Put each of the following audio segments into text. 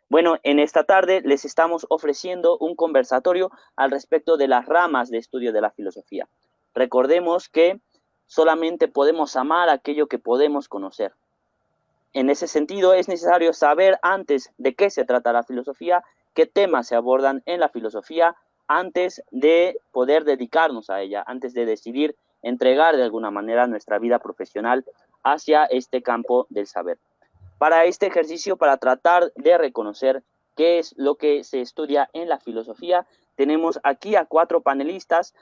Bueno, en esta tarde les estamos ofreciendo un conversatorio al respecto de las ramas de estudio de la filosofía. Recordemos que solamente podemos amar aquello que podemos conocer. En ese sentido, es necesario saber antes de qué se trata la filosofía, qué temas se abordan en la filosofía, antes de poder dedicarnos a ella, antes de decidir entregar de alguna manera nuestra vida profesional hacia este campo del saber. Para este ejercicio, para tratar de reconocer qué es lo que se estudia en la filosofía, tenemos aquí a 4 panelistas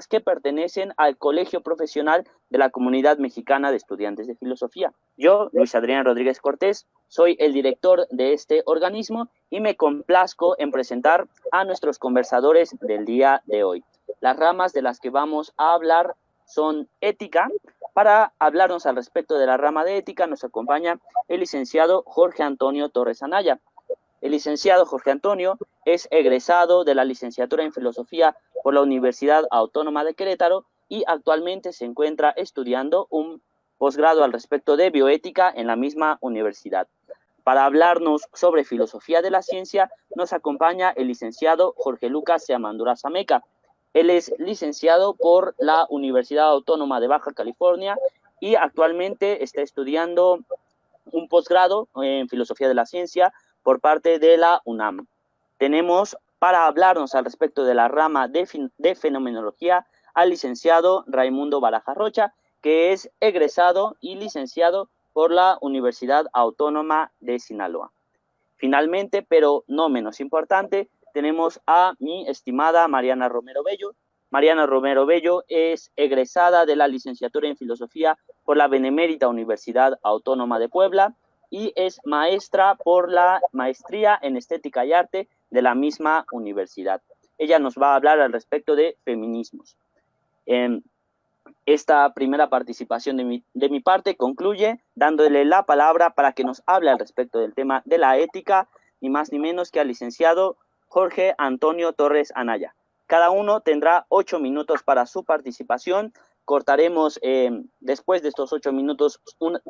que pertenecen al Colegio Profesional de la Comunidad Mexicana de Estudiantes de Filosofía. Yo, Luis Adrián Rodríguez Cortés, soy el director de este organismo y me complazco en presentar a nuestros conversadores del día de hoy. Las ramas de las que vamos a hablar son ética. Para hablarnos al respecto de la rama de ética nos acompaña el licenciado Jorge Antonio Torres Anaya. El licenciado Jorge Antonio es egresado de la licenciatura en Filosofía por la Universidad Autónoma de Querétaro y actualmente se encuentra estudiando un posgrado al respecto de bioética en la misma universidad. Para hablarnos sobre filosofía de la ciencia nos acompaña el licenciado Jorge Lucas Seamandura Zameca. Él es licenciado por la Universidad Autónoma de Baja California y actualmente está estudiando un posgrado en filosofía de la ciencia por parte de la UNAM. Tenemos para hablarnos al respecto de la rama de fenomenología al licenciado Raimundo Baraja Rocha, que es egresado y licenciado por la Universidad Autónoma de Sinaloa. Finalmente, pero no menos importante, tenemos a mi estimada Mariana Romero Bello. Mariana Romero Bello es egresada de la licenciatura en Filosofía por la Benemérita Universidad Autónoma de Puebla y es maestra por la Maestría en Estética y Arte de la misma universidad. Ella nos va a hablar al respecto de feminismos. Esta primera participación de mi parte concluye dándole la palabra para que nos hable al respecto del tema de la ética, ni más ni menos que al licenciado Jorge Antonio Torres Anaya. Cada uno tendrá 8 minutos para su participación. Cortaremos después de estos 8 minutos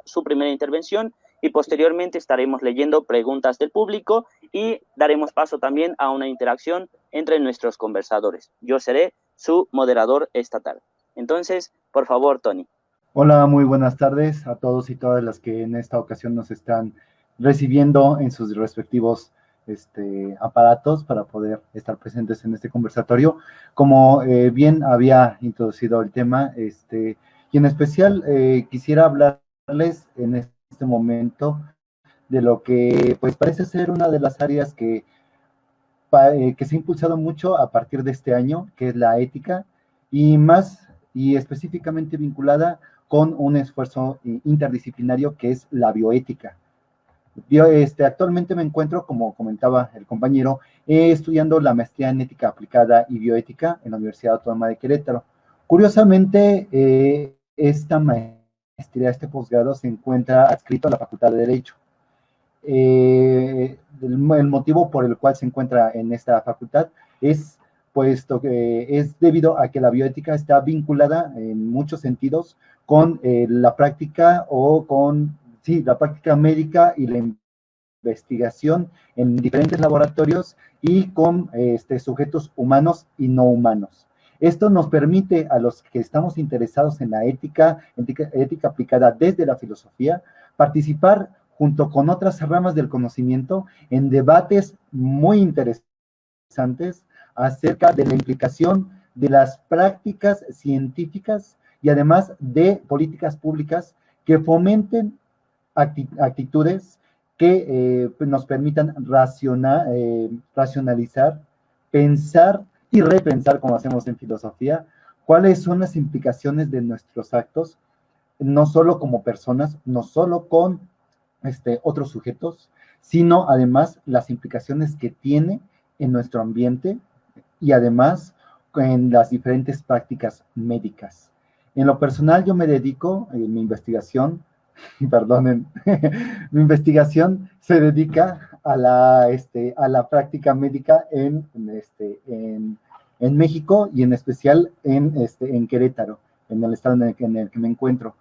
su primera intervención y posteriormente estaremos leyendo preguntas del público y daremos paso también a una interacción entre nuestros conversadores. Yo seré su moderador esta tarde. Entonces, por favor, Tony. Hola, muy buenas tardes a todos y todas las que en esta ocasión nos están recibiendo en sus respectivos aparatos para poder estar presentes en este conversatorio. Como bien había introducido el tema, y en especial quisiera hablarles en este momento de lo que pues parece ser una de las áreas que se ha impulsado mucho a partir de este año, que es la ética, y específicamente vinculada con un esfuerzo interdisciplinario que es la bioética. Actualmente me encuentro, como comentaba el compañero, estudiando la maestría en ética aplicada y bioética en la Universidad Autónoma de Querétaro. Curiosamente, esta maestría, este posgrado, se encuentra adscrito a la Facultad de Derecho. El motivo por el cual se encuentra en esta facultad es puesto que es debido a que la bioética está vinculada en muchos sentidos con la práctica la práctica médica y la investigación en diferentes laboratorios y con sujetos humanos y no humanos. Esto nos permite a los que estamos interesados en la ética aplicada desde la filosofía, participar junto con otras ramas del conocimiento en debates muy interesantes acerca de la implicación de las prácticas científicas y además de políticas públicas que fomenten actitudes que nos permitan racionalizar, pensar y repensar, como hacemos en filosofía, cuáles son las implicaciones de nuestros actos, no solo como personas, no solo con otros sujetos, sino además las implicaciones que tiene en nuestro ambiente y además en las diferentes prácticas médicas. En lo personal, yo me dedico, mi investigación, perdonen, mi investigación se dedica a la práctica médica en México y en especial en Querétaro, en el estado en el que me encuentro.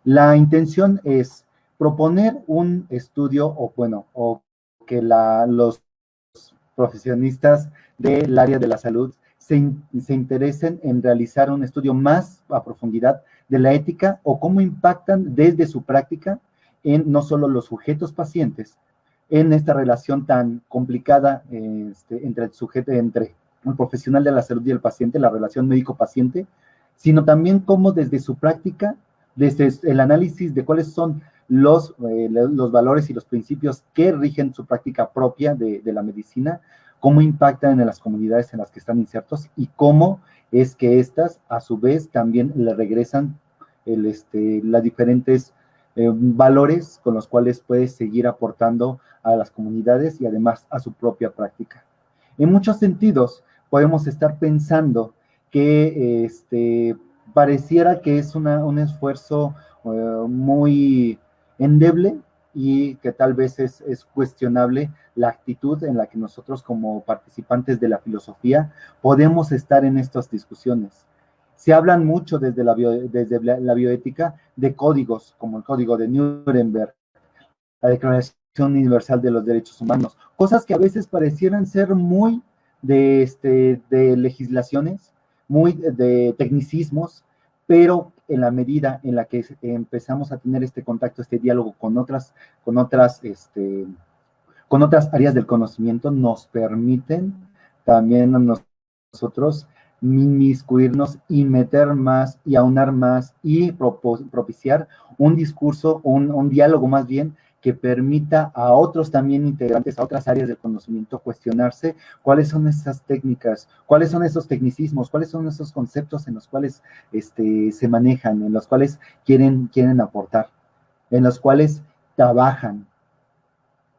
La intención es proponer un estudio o que los profesionistas del área de la salud se interesen en realizar un estudio más a profundidad de la ética o cómo impactan desde su práctica en no solo los sujetos pacientes, en esta relación tan complicada entre el sujeto, entre el profesional de la salud y el paciente, la relación médico-paciente, sino también cómo desde su práctica, desde el análisis de cuáles son los valores y los principios que rigen su práctica propia de la medicina, cómo impactan en las comunidades en las que están insertos y cómo es que éstas, a su vez, también le regresan las diferentes valores con los cuales puede seguir aportando a las comunidades y además a su propia práctica. En muchos sentidos, podemos estar pensando que pareciera que es un esfuerzo muy endeble y que tal vez es cuestionable la actitud en la que nosotros como participantes de la filosofía podemos estar en estas discusiones. Se hablan mucho desde la bioética de códigos, como el Código de Nuremberg, la Declaración Universal de los Derechos Humanos, cosas que a veces parecieran ser muy de legislaciones, muy de tecnicismos, pero en la medida en la que empezamos a tener este contacto, este diálogo con otras áreas del conocimiento, nos permiten también a nosotros inmiscuirnos y meter más y aunar más y propiciar un discurso, un diálogo más bien, que permita a otros también integrantes, a otras áreas del conocimiento, cuestionarse cuáles son esas técnicas, cuáles son esos tecnicismos, cuáles son esos conceptos en los cuales se manejan, en los cuales quieren aportar, en los cuales trabajan.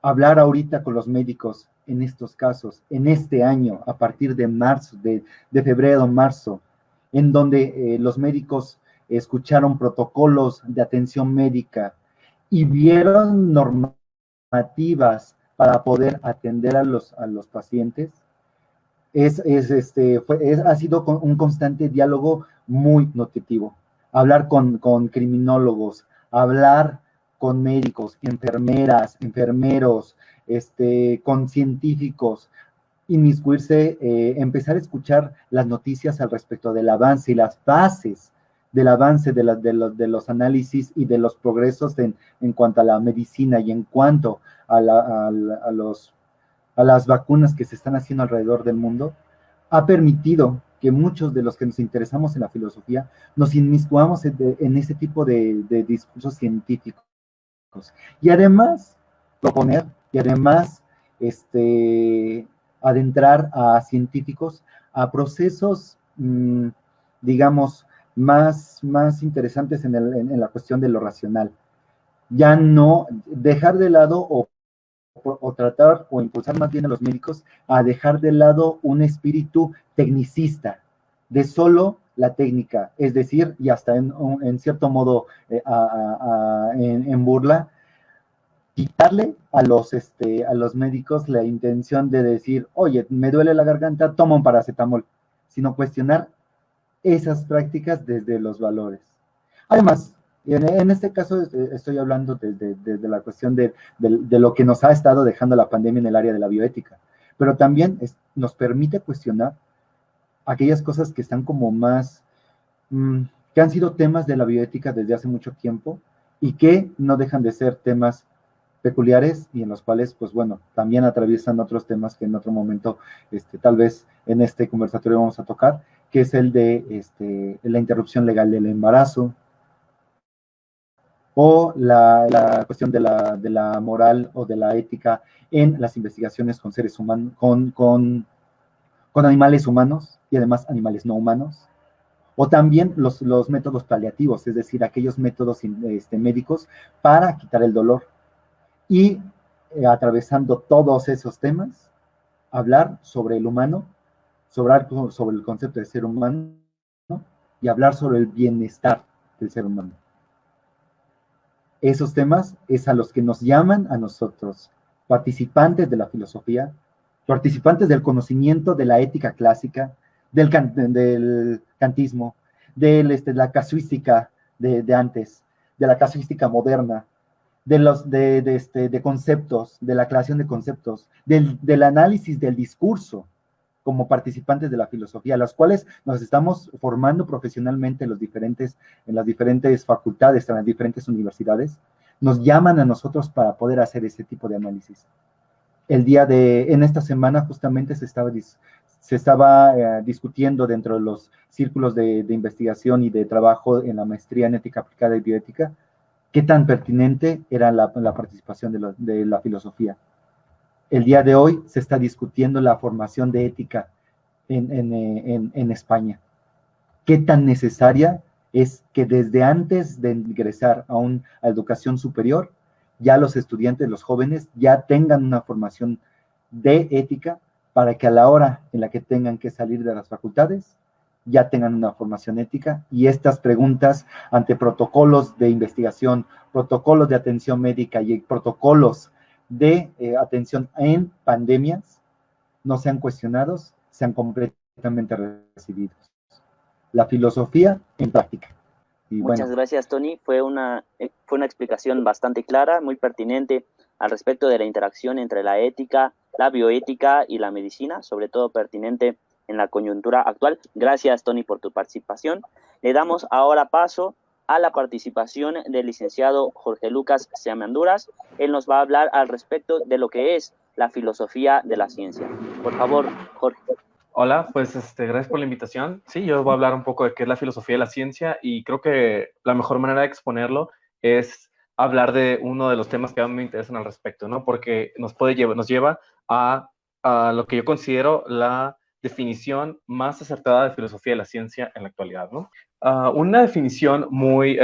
Hablar ahorita con los médicos en estos casos, en este año, a partir de marzo, de febrero, marzo, en donde los médicos escucharon protocolos de atención médica y vieron normativas para poder atender a los pacientes, ha sido un constante diálogo muy nutritivo. Hablar con criminólogos, hablar con médicos, enfermeras, enfermeros, con científicos, inmiscuirse, empezar a escuchar las noticias al respecto del avance y las bases del avance de los análisis y de los progresos en cuanto a la medicina y en cuanto a las vacunas que se están haciendo alrededor del mundo, ha permitido que muchos de los que nos interesamos en la filosofía nos inmiscuamos en ese tipo de discursos científicos. Y además, proponer, y además, adentrar a científicos a procesos, digamos, más interesantes en la cuestión de lo racional. Ya no dejar de lado o tratar o impulsar más bien a los médicos a dejar de lado un espíritu tecnicista, de solo la técnica, es decir, y hasta en cierto modo en burla, quitarle a los médicos la intención de decir, oye, me duele la garganta, toma un paracetamol, sino cuestionar esas prácticas desde los valores. Además, en este caso estoy hablando desde la cuestión de lo que nos ha estado dejando la pandemia en el área de la bioética, pero también nos permite cuestionar aquellas cosas que están como más, que han sido temas de la bioética desde hace mucho tiempo y que no dejan de ser temas peculiares y en los cuales, pues bueno, también atraviesan otros temas que en otro momento, tal vez en este conversatorio vamos a tocar, que es el de la interrupción legal del embarazo, o la cuestión de la moral o de la ética en las investigaciones con seres humanos, con animales humanos y además animales no humanos, o también los métodos paliativos, es decir, aquellos métodos médicos para quitar el dolor. Y atravesando todos esos temas, hablar sobre el humano, sobre el concepto de ser humano, ¿no? Y hablar sobre el bienestar del ser humano. Esos temas es a los que nos llaman a nosotros, participantes de la filosofía, participantes del conocimiento de la ética clásica, del kantismo, de la casuística de antes, de la casuística moderna, de conceptos, de la creación de conceptos, del análisis del discurso como participantes de la filosofía, las cuales nos estamos formando profesionalmente en las diferentes facultades, en las diferentes universidades, nos llaman a nosotros para poder hacer ese tipo de análisis. En esta semana justamente se estaba discutiendo dentro de los círculos de investigación y de trabajo en la maestría en ética aplicada y bioética, qué tan pertinente era la participación de la filosofía. El día de hoy se está discutiendo la formación de ética en España. ¿Qué tan necesaria es que desde antes de ingresar a educación superior, ya los estudiantes, los jóvenes, ya tengan una formación de ética para que a la hora en la que tengan que salir de las facultades, ya tengan una formación ética y estas preguntas ante protocolos de investigación, protocolos de atención médica y protocolos de atención en pandemias no sean cuestionados, sean completamente recibidos. La filosofía en práctica. Y muchas gracias, Tony. Fue una explicación bastante clara, muy pertinente al respecto de la interacción entre la ética, la bioética y la medicina, sobre todo pertinente en la coyuntura actual. Gracias, Tony, por tu participación. Le damos ahora paso a la participación del licenciado Jorge Lucas Seamanduras. Él nos va a hablar al respecto de lo que es la filosofía de la ciencia. Por favor, Jorge. Hola, pues gracias por la invitación. Sí, yo voy a hablar un poco de qué es la filosofía de la ciencia y creo que la mejor manera de exponerlo es hablar de uno de los temas que a mí me interesan al respecto, ¿no? Porque nos lleva a lo que yo considero la definición más acertada de filosofía de la ciencia en la actualidad, ¿no? Una definición muy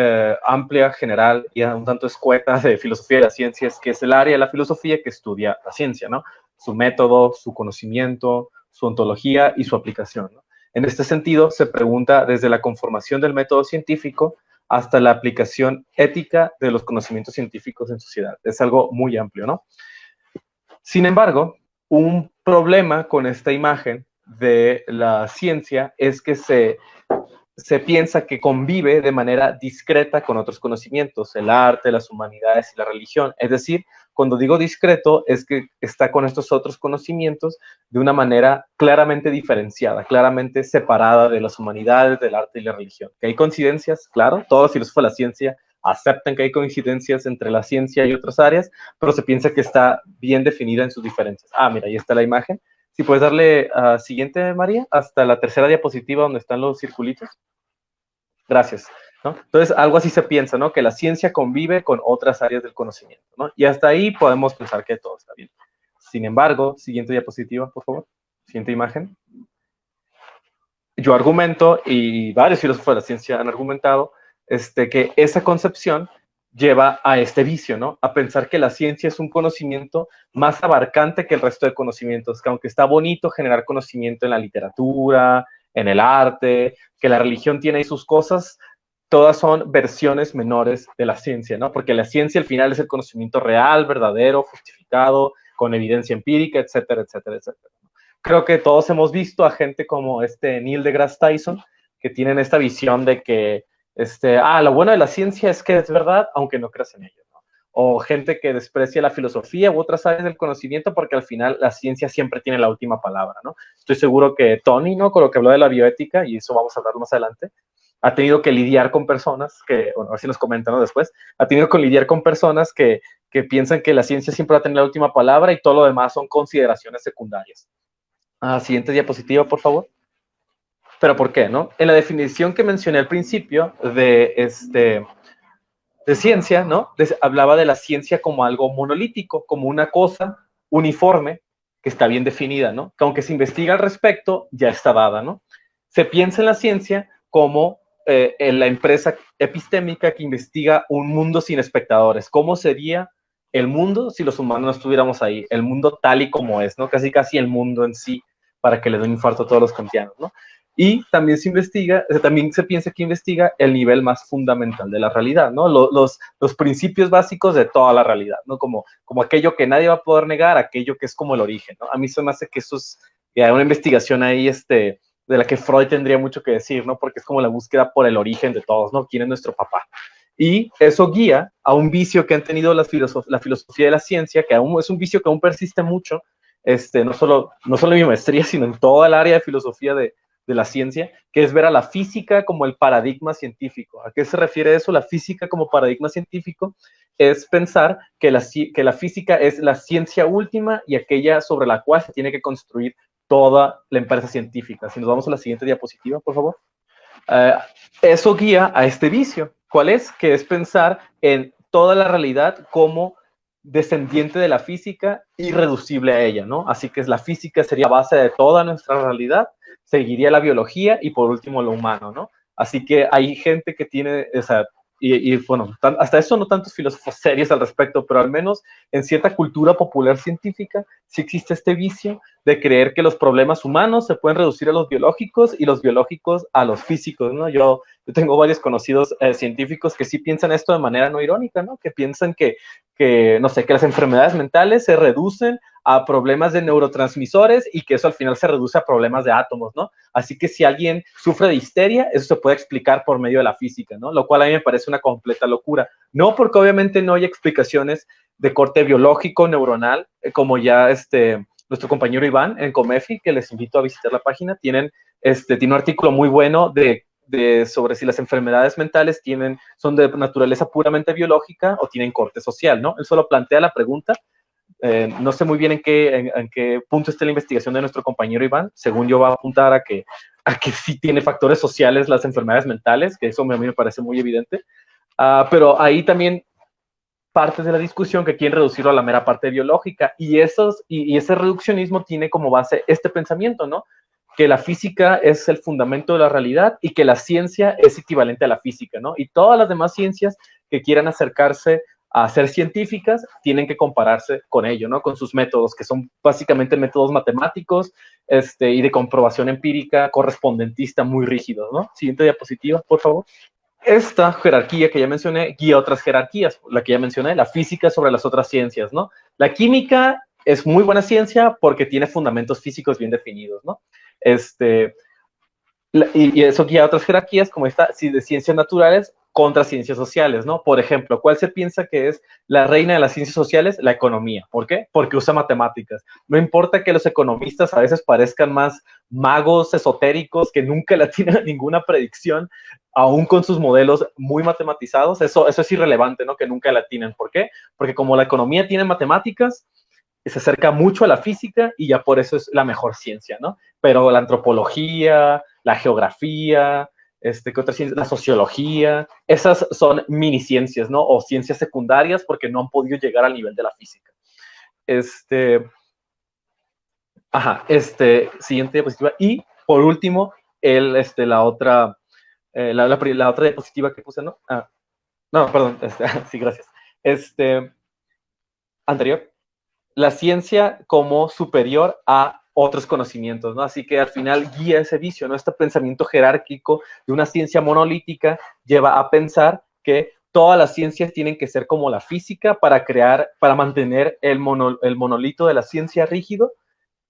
amplia, general y un tanto escueta de filosofía de la ciencia es que es el área de la filosofía que estudia la ciencia, ¿no? Su método, su conocimiento, su ontología y su aplicación, ¿no? En este sentido, se pregunta desde la conformación del método científico hasta la aplicación ética de los conocimientos científicos en sociedad. Es algo muy amplio, ¿no? Sin embargo, un problema con esta imagen de la ciencia es que se piensa que convive de manera discreta con otros conocimientos, el arte, las humanidades y la religión. Es decir, cuando digo discreto, es que está con estos otros conocimientos de una manera claramente diferenciada, claramente separada de las humanidades, del arte y la religión. ¿Que hay coincidencias? Claro, todos los filósofos de la ciencia aceptan que hay coincidencias entre la ciencia y otras áreas, pero se piensa que está bien definida en sus diferencias. Mira, ahí está la imagen. Si puedes darle siguiente, María, hasta la tercera diapositiva donde están los circulitos. Gracias, ¿no? Entonces, algo así se piensa, ¿no? Que la ciencia convive con otras áreas del conocimiento, ¿no? Y hasta ahí podemos pensar que todo está bien. Sin embargo, siguiente diapositiva, por favor. Siguiente imagen. Yo argumento, y varios filósofos de la ciencia han argumentado, que esa concepción lleva a este vicio, ¿no? A pensar que la ciencia es un conocimiento más abarcante que el resto de conocimientos, que aunque está bonito generar conocimiento en la literatura, en el arte, que la religión tiene ahí sus cosas, todas son versiones menores de la ciencia, ¿no? Porque la ciencia al final es el conocimiento real, verdadero, justificado, con evidencia empírica, etcétera, etcétera, etcétera. Creo que todos hemos visto a gente como Neil deGrasse Tyson, que tienen esta visión de que lo bueno de la ciencia es que es verdad, aunque no creas en ello, ¿no? O gente que desprecia la filosofía u otras áreas del conocimiento porque al final la ciencia siempre tiene la última palabra, ¿no? Estoy seguro que Tony, ¿no? Con lo que habló de la bioética, y eso vamos a hablar más adelante, ha tenido que lidiar con personas que, bueno, a ver si nos comentan, ¿no? Después, ha tenido que lidiar con personas que piensan que la ciencia siempre va a tener la última palabra y todo lo demás son consideraciones secundarias. Siguiente diapositiva, por favor. ¿Pero por qué, no? En la definición que mencioné al principio de ciencia, ¿no? Hablaba de la ciencia como algo monolítico, como una cosa uniforme que está bien definida, ¿no? Que aunque se investiga al respecto, ya está dada, ¿no? Se piensa en la ciencia como en la empresa epistémica que investiga un mundo sin espectadores. ¿Cómo sería el mundo si los humanos no estuviéramos ahí? El mundo tal y como es, ¿no? Casi casi el mundo en sí, para que le dé un infarto a todos los kantianos, ¿no? Y también se investiga, también se piensa que investiga el nivel más fundamental de la realidad, ¿no? Los principios básicos de toda la realidad, ¿no? Como aquello que nadie va a poder negar, aquello que es como el origen, ¿no? A mí se me hace que eso es una investigación ahí, de la que Freud tendría mucho que decir, ¿no? Porque es como la búsqueda por el origen de todos, ¿no? ¿Quién es nuestro papá? Y eso guía a un vicio que han tenido la filosofía de la ciencia, que aún es un vicio que aún persiste mucho, no solo en mi maestría, sino en toda el área de filosofía de la ciencia, que es ver a la física como el paradigma científico. ¿A qué se refiere eso? La física como paradigma científico es pensar que la física es la ciencia última y aquella sobre la cual se tiene que construir toda la empresa científica. Si nos vamos a la siguiente diapositiva, por favor. Eso guía a este vicio. ¿Cuál es? Que es pensar en toda la realidad como descendiente de la física y reducible a ella, ¿no? Así que la física sería la base de toda nuestra realidad, seguiría la biología y por último lo humano, ¿no? Así que hay gente que tiene esa... bueno, hasta eso no tantos filósofos serios al respecto, pero al menos en cierta cultura popular científica sí existe este vicio de creer que los problemas humanos se pueden reducir a los biológicos y los biológicos a los físicos, ¿no? Yo tengo varios conocidos científicos que sí piensan esto de manera no irónica, ¿no? Que piensan que, no sé, que las enfermedades mentales se reducen a problemas de neurotransmisores y que eso al final se reduce a problemas de átomos, ¿no? Así que si alguien sufre de histeria, eso se puede explicar por medio de la física, ¿no? Lo cual a mí me parece una completa locura. No porque obviamente no hay explicaciones de corte biológico, neuronal, como ya nuestro compañero Iván en Comefi, que les invito a visitar la página, tiene un artículo muy bueno sobre si las enfermedades mentales son de naturaleza puramente biológica o tienen corte social, ¿no? Él solo plantea la pregunta. No sé muy bien en qué punto está la investigación de nuestro compañero Iván. Según yo va a apuntar a que sí tiene factores sociales las enfermedades mentales, que eso a mí me parece muy evidente. Pero ahí también partes de la discusión que quieren reducirlo a la mera parte biológica y ese reduccionismo tiene como base este pensamiento, ¿no? Que la física es el fundamento de la realidad y que la ciencia es equivalente a la física, ¿no? Y todas las demás ciencias que quieran acercarse a ser científicas tienen que compararse con ello, ¿no? Con sus métodos, que son básicamente métodos matemáticos y de comprobación empírica correspondentista muy rígidos, ¿no? Siguiente diapositiva, por favor. Esta jerarquía que ya mencioné guía otras jerarquías, la que ya mencioné, la física sobre las otras ciencias, ¿no? La química es muy buena ciencia porque tiene fundamentos físicos bien definidos, ¿no? Y eso guía a otras jerarquías como esta de ciencias naturales contra ciencias sociales, ¿no? Por ejemplo, ¿cuál se piensa que es la reina de las ciencias sociales? La economía. ¿Por qué? Porque usa matemáticas. No importa que los economistas a veces parezcan más magos esotéricos que nunca le atinan ninguna predicción, aún con sus modelos muy matematizados, eso es irrelevante, ¿no? Que nunca le atinan. ¿Por qué? Porque como la economía tiene matemáticas, se acerca mucho a la física y ya por eso es la mejor ciencia, ¿no? Pero la antropología, la geografía, ¿qué otra ciencia? La sociología, esas son mini ciencias, ¿no? O ciencias secundarias porque no han podido llegar al nivel de la física. Siguiente diapositiva. Y por último, la otra diapositiva que puse, ¿no? No, perdón, sí, gracias. Anterior. La ciencia como superior a otros conocimientos, ¿no? Así que al final guía ese vicio, ¿no? Este pensamiento jerárquico de una ciencia monolítica lleva a pensar que todas las ciencias tienen que ser como la física para mantener el monolito de la ciencia rígido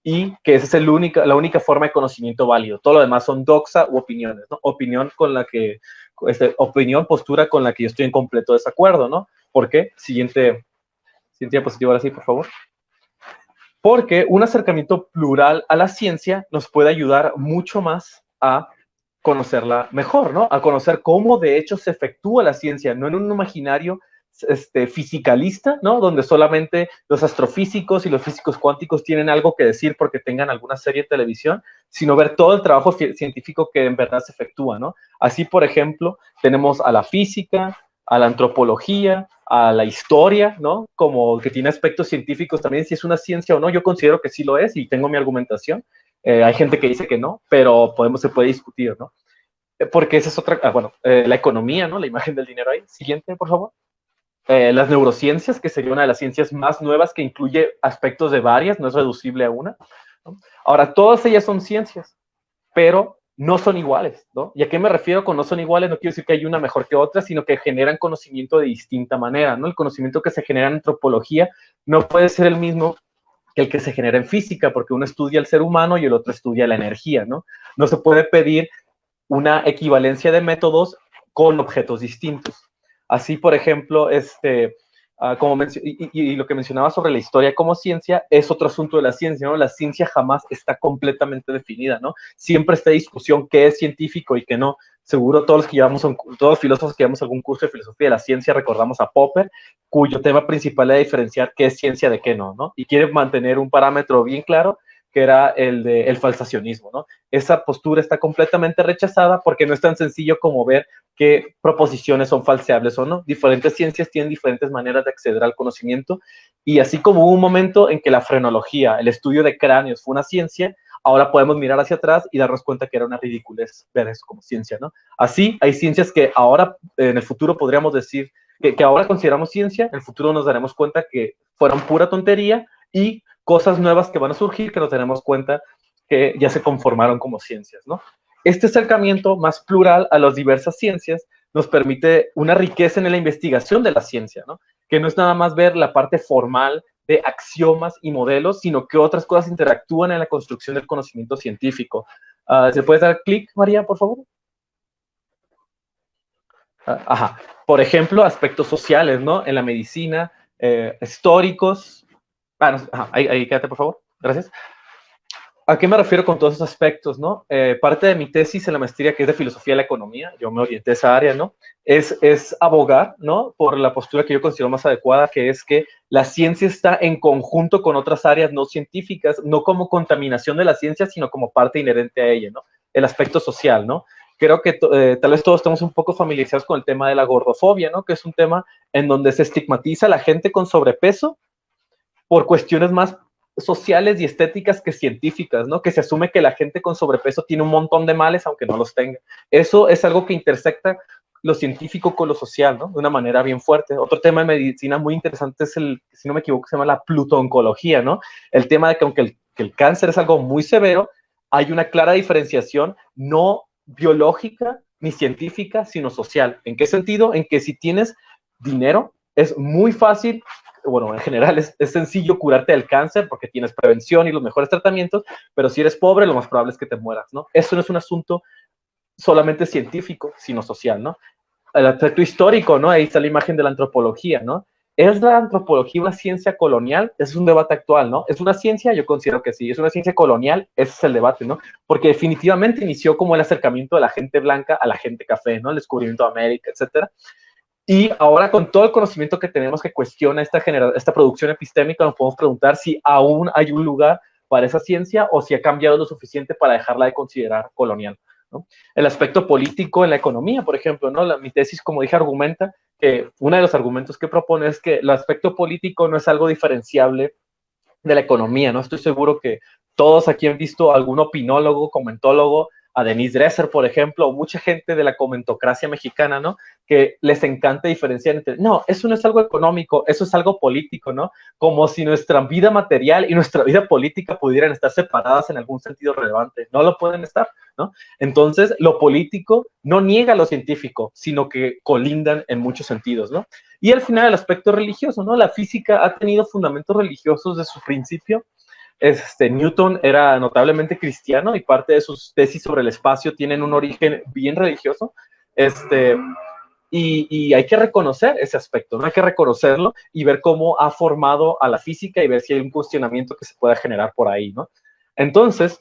y que esa es la única forma de conocimiento válido. Todo lo demás son doxa u opiniones, ¿no? Postura con la que yo estoy en completo desacuerdo, ¿no? ¿Por qué? Siguiente diapositiva, ahora sí, por favor. Porque un acercamiento plural a la ciencia nos puede ayudar mucho más a conocerla mejor, ¿no? A conocer cómo de hecho se efectúa la ciencia, no en un imaginario fisicalista, ¿no? Donde solamente los astrofísicos y los físicos cuánticos tienen algo que decir porque tengan alguna serie de televisión, sino ver todo el trabajo científico que en verdad se efectúa, ¿no? Así, por ejemplo, tenemos a la física, a la antropología, a la historia, ¿no? Como que tiene aspectos científicos también, si es una ciencia o no, yo considero que sí lo es y tengo mi argumentación. Hay gente que dice que no, pero se puede discutir, ¿no? Porque esa es otra, la economía, ¿no? La imagen del dinero ahí. Siguiente, por favor. Las neurociencias, que sería una de las ciencias más nuevas que incluye aspectos de varias, no es reducible a una, ¿no? Ahora, todas ellas son ciencias, pero no son iguales, ¿no? ¿Y a qué me refiero con no son iguales? No quiero decir que hay una mejor que otra, sino que generan conocimiento de distinta manera, ¿no? El conocimiento que se genera en antropología no puede ser el mismo que el que se genera en física, porque uno estudia el ser humano y el otro estudia la energía, ¿no? No se puede pedir una equivalencia de métodos con objetos distintos. Así, por ejemplo, y lo que mencionaba sobre la historia como ciencia es otro asunto de la ciencia, ¿no? La ciencia jamás está completamente definida, ¿no? Siempre está discusión qué es científico y qué no. Seguro todos los filósofos que llevamos algún curso de filosofía de la ciencia recordamos a Popper, cuyo tema principal era diferenciar qué es ciencia de qué no, ¿no? Y quiere mantener un parámetro bien claro, que era el falsacionismo, ¿no? Esa postura está completamente rechazada porque no es tan sencillo como ver qué proposiciones son falseables o no. Diferentes ciencias tienen diferentes maneras de acceder al conocimiento, y así como hubo un momento en que la frenología, el estudio de cráneos, fue una ciencia, ahora podemos mirar hacia atrás y darnos cuenta que era una ridiculez ver eso como ciencia, ¿no? Así, hay ciencias que ahora, en el futuro, podríamos decir que ahora consideramos ciencia, en el futuro nos daremos cuenta que fueron pura tontería, y cosas nuevas que van a surgir que nos daremos cuenta que ya se conformaron como ciencias, ¿no? Este acercamiento más plural a las diversas ciencias nos permite una riqueza en la investigación de la ciencia, ¿no? Que no es nada más ver la parte formal de axiomas y modelos, sino que otras cosas interactúan en la construcción del conocimiento científico. ¿Se puede dar clic, María, por favor? Ajá. Por ejemplo, aspectos sociales, ¿no? En la medicina, históricos. Ahí quédate, por favor. Gracias. ¿A qué me refiero con todos esos aspectos, no? Parte de mi tesis en la maestría, que es de filosofía de la economía, yo me orienté a esa área, ¿no? Es abogar, ¿no? Por la postura que yo considero más adecuada, que es que la ciencia está en conjunto con otras áreas no científicas, no como contaminación de la ciencia, sino como parte inherente a ella, ¿no? El aspecto social, ¿no? Creo que tal vez todos estamos un poco familiarizados con el tema de la gordofobia, ¿no? Que es un tema en donde se estigmatiza a la gente con sobrepeso por cuestiones más sociales y estéticas que científicas, ¿no? Que se asume que la gente con sobrepeso tiene un montón de males, aunque no los tenga. Eso es algo que intersecta lo científico con lo social, ¿no? De una manera bien fuerte. Otro tema de medicina muy interesante es si no me equivoco, se llama la plutoncología, ¿no? El tema de que aunque el cáncer es algo muy severo, hay una clara diferenciación no biológica ni científica, sino social. ¿En qué sentido? En que si tienes dinero, es muy fácil, bueno, en general es sencillo curarte del cáncer porque tienes prevención y los mejores tratamientos, pero si eres pobre, lo más probable es que te mueras, ¿no? Eso no es un asunto solamente científico, sino social, ¿no? El aspecto histórico, ¿no? Ahí está la imagen de la antropología, ¿no? ¿Es la antropología una ciencia colonial? Ese es un debate actual, ¿no? ¿Es una ciencia? Yo considero que sí. ¿Es una ciencia colonial? Ese es el debate, ¿no? Porque definitivamente inició como el acercamiento de la gente blanca a la gente café, ¿no? El descubrimiento de América, etcétera. Y ahora, con todo el conocimiento que tenemos que cuestiona esta producción epistémica, nos podemos preguntar si aún hay un lugar para esa ciencia o si ha cambiado lo suficiente para dejarla de considerar colonial, ¿no? El aspecto político en la economía, por ejemplo, ¿no? Mi tesis, como dije, argumenta que uno de los argumentos que propone es que el aspecto político no es algo diferenciable de la economía, ¿no? Estoy seguro que todos aquí han visto algún opinólogo, comentólogo, a Denise Dresser, por ejemplo, o mucha gente de la comentocracia mexicana, ¿no? Que les encanta diferenciar entre, no, eso no es algo económico, eso es algo político, ¿no? Como si nuestra vida material y nuestra vida política pudieran estar separadas en algún sentido relevante. No lo pueden estar, ¿no? Entonces, lo político no niega lo científico, sino que colindan en muchos sentidos, ¿no? Y al final, el aspecto religioso, ¿no? La física ha tenido fundamentos religiosos desde su principio. Newton era notablemente cristiano y parte de sus tesis sobre el espacio tienen un origen bien religioso, y hay que reconocer ese aspecto, ¿no? Hay que reconocerlo y ver cómo ha formado a la física y ver si hay un cuestionamiento que se pueda generar por ahí, ¿no? Entonces,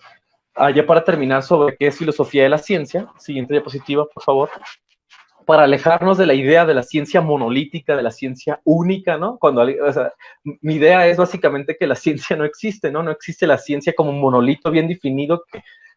ya para terminar sobre qué es filosofía de la ciencia, siguiente diapositiva, por favor. Para alejarnos de la idea de la ciencia monolítica, de la ciencia única, ¿no? O sea, mi idea es básicamente que la ciencia no existe, ¿no? No existe la ciencia como un monolito bien definido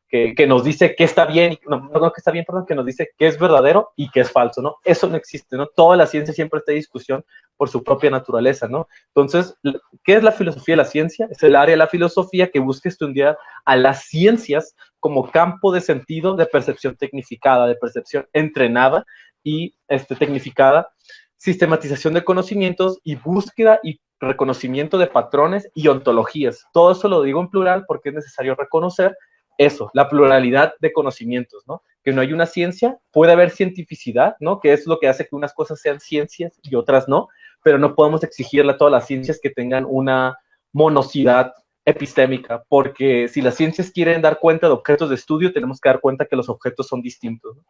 que nos dice qué está bien, no que está bien, perdón, que nos dice qué es verdadero y qué es falso, ¿no? Eso no existe, ¿no? Toda la ciencia siempre está en discusión por su propia naturaleza, ¿no? Entonces, ¿qué es la filosofía de la ciencia? Es el área de la filosofía que busca estudiar a las ciencias como campo de sentido de percepción tecnificada, de percepción entrenada y tecnificada, sistematización de conocimientos y búsqueda y reconocimiento de patrones y ontologías. Todo eso lo digo en plural porque es necesario reconocer eso, la pluralidad de conocimientos, ¿no? Que no hay una ciencia, puede haber cientificidad, ¿no? Que es lo que hace que unas cosas sean ciencias y otras no, pero no podemos exigirle a todas las ciencias que tengan una monocidad epistémica, porque si las ciencias quieren dar cuenta de objetos de estudio, tenemos que dar cuenta que los objetos son distintos, ¿no?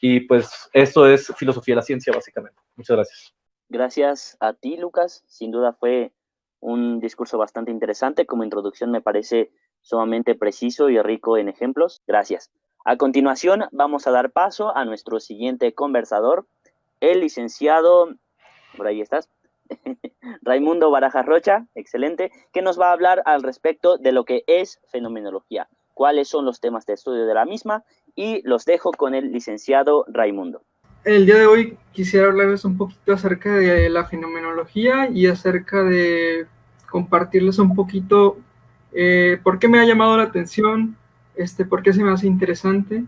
Y pues eso es filosofía de la ciencia, básicamente. Muchas gracias. Gracias a ti, Lucas. Sin duda fue un discurso bastante interesante. Como introducción me parece sumamente preciso y rico en ejemplos. Gracias. A continuación vamos a dar paso a nuestro siguiente conversador, el licenciado, por ahí estás, Raimundo Barajas Rocha, excelente, que nos va a hablar al respecto de lo que es fenomenología, cuáles son los temas de estudio de la misma, y los dejo con el licenciado Raimundo. El día de hoy quisiera hablarles un poquito acerca de la fenomenología y acerca de compartirles un poquito por qué me ha llamado la atención, por qué se me hace interesante,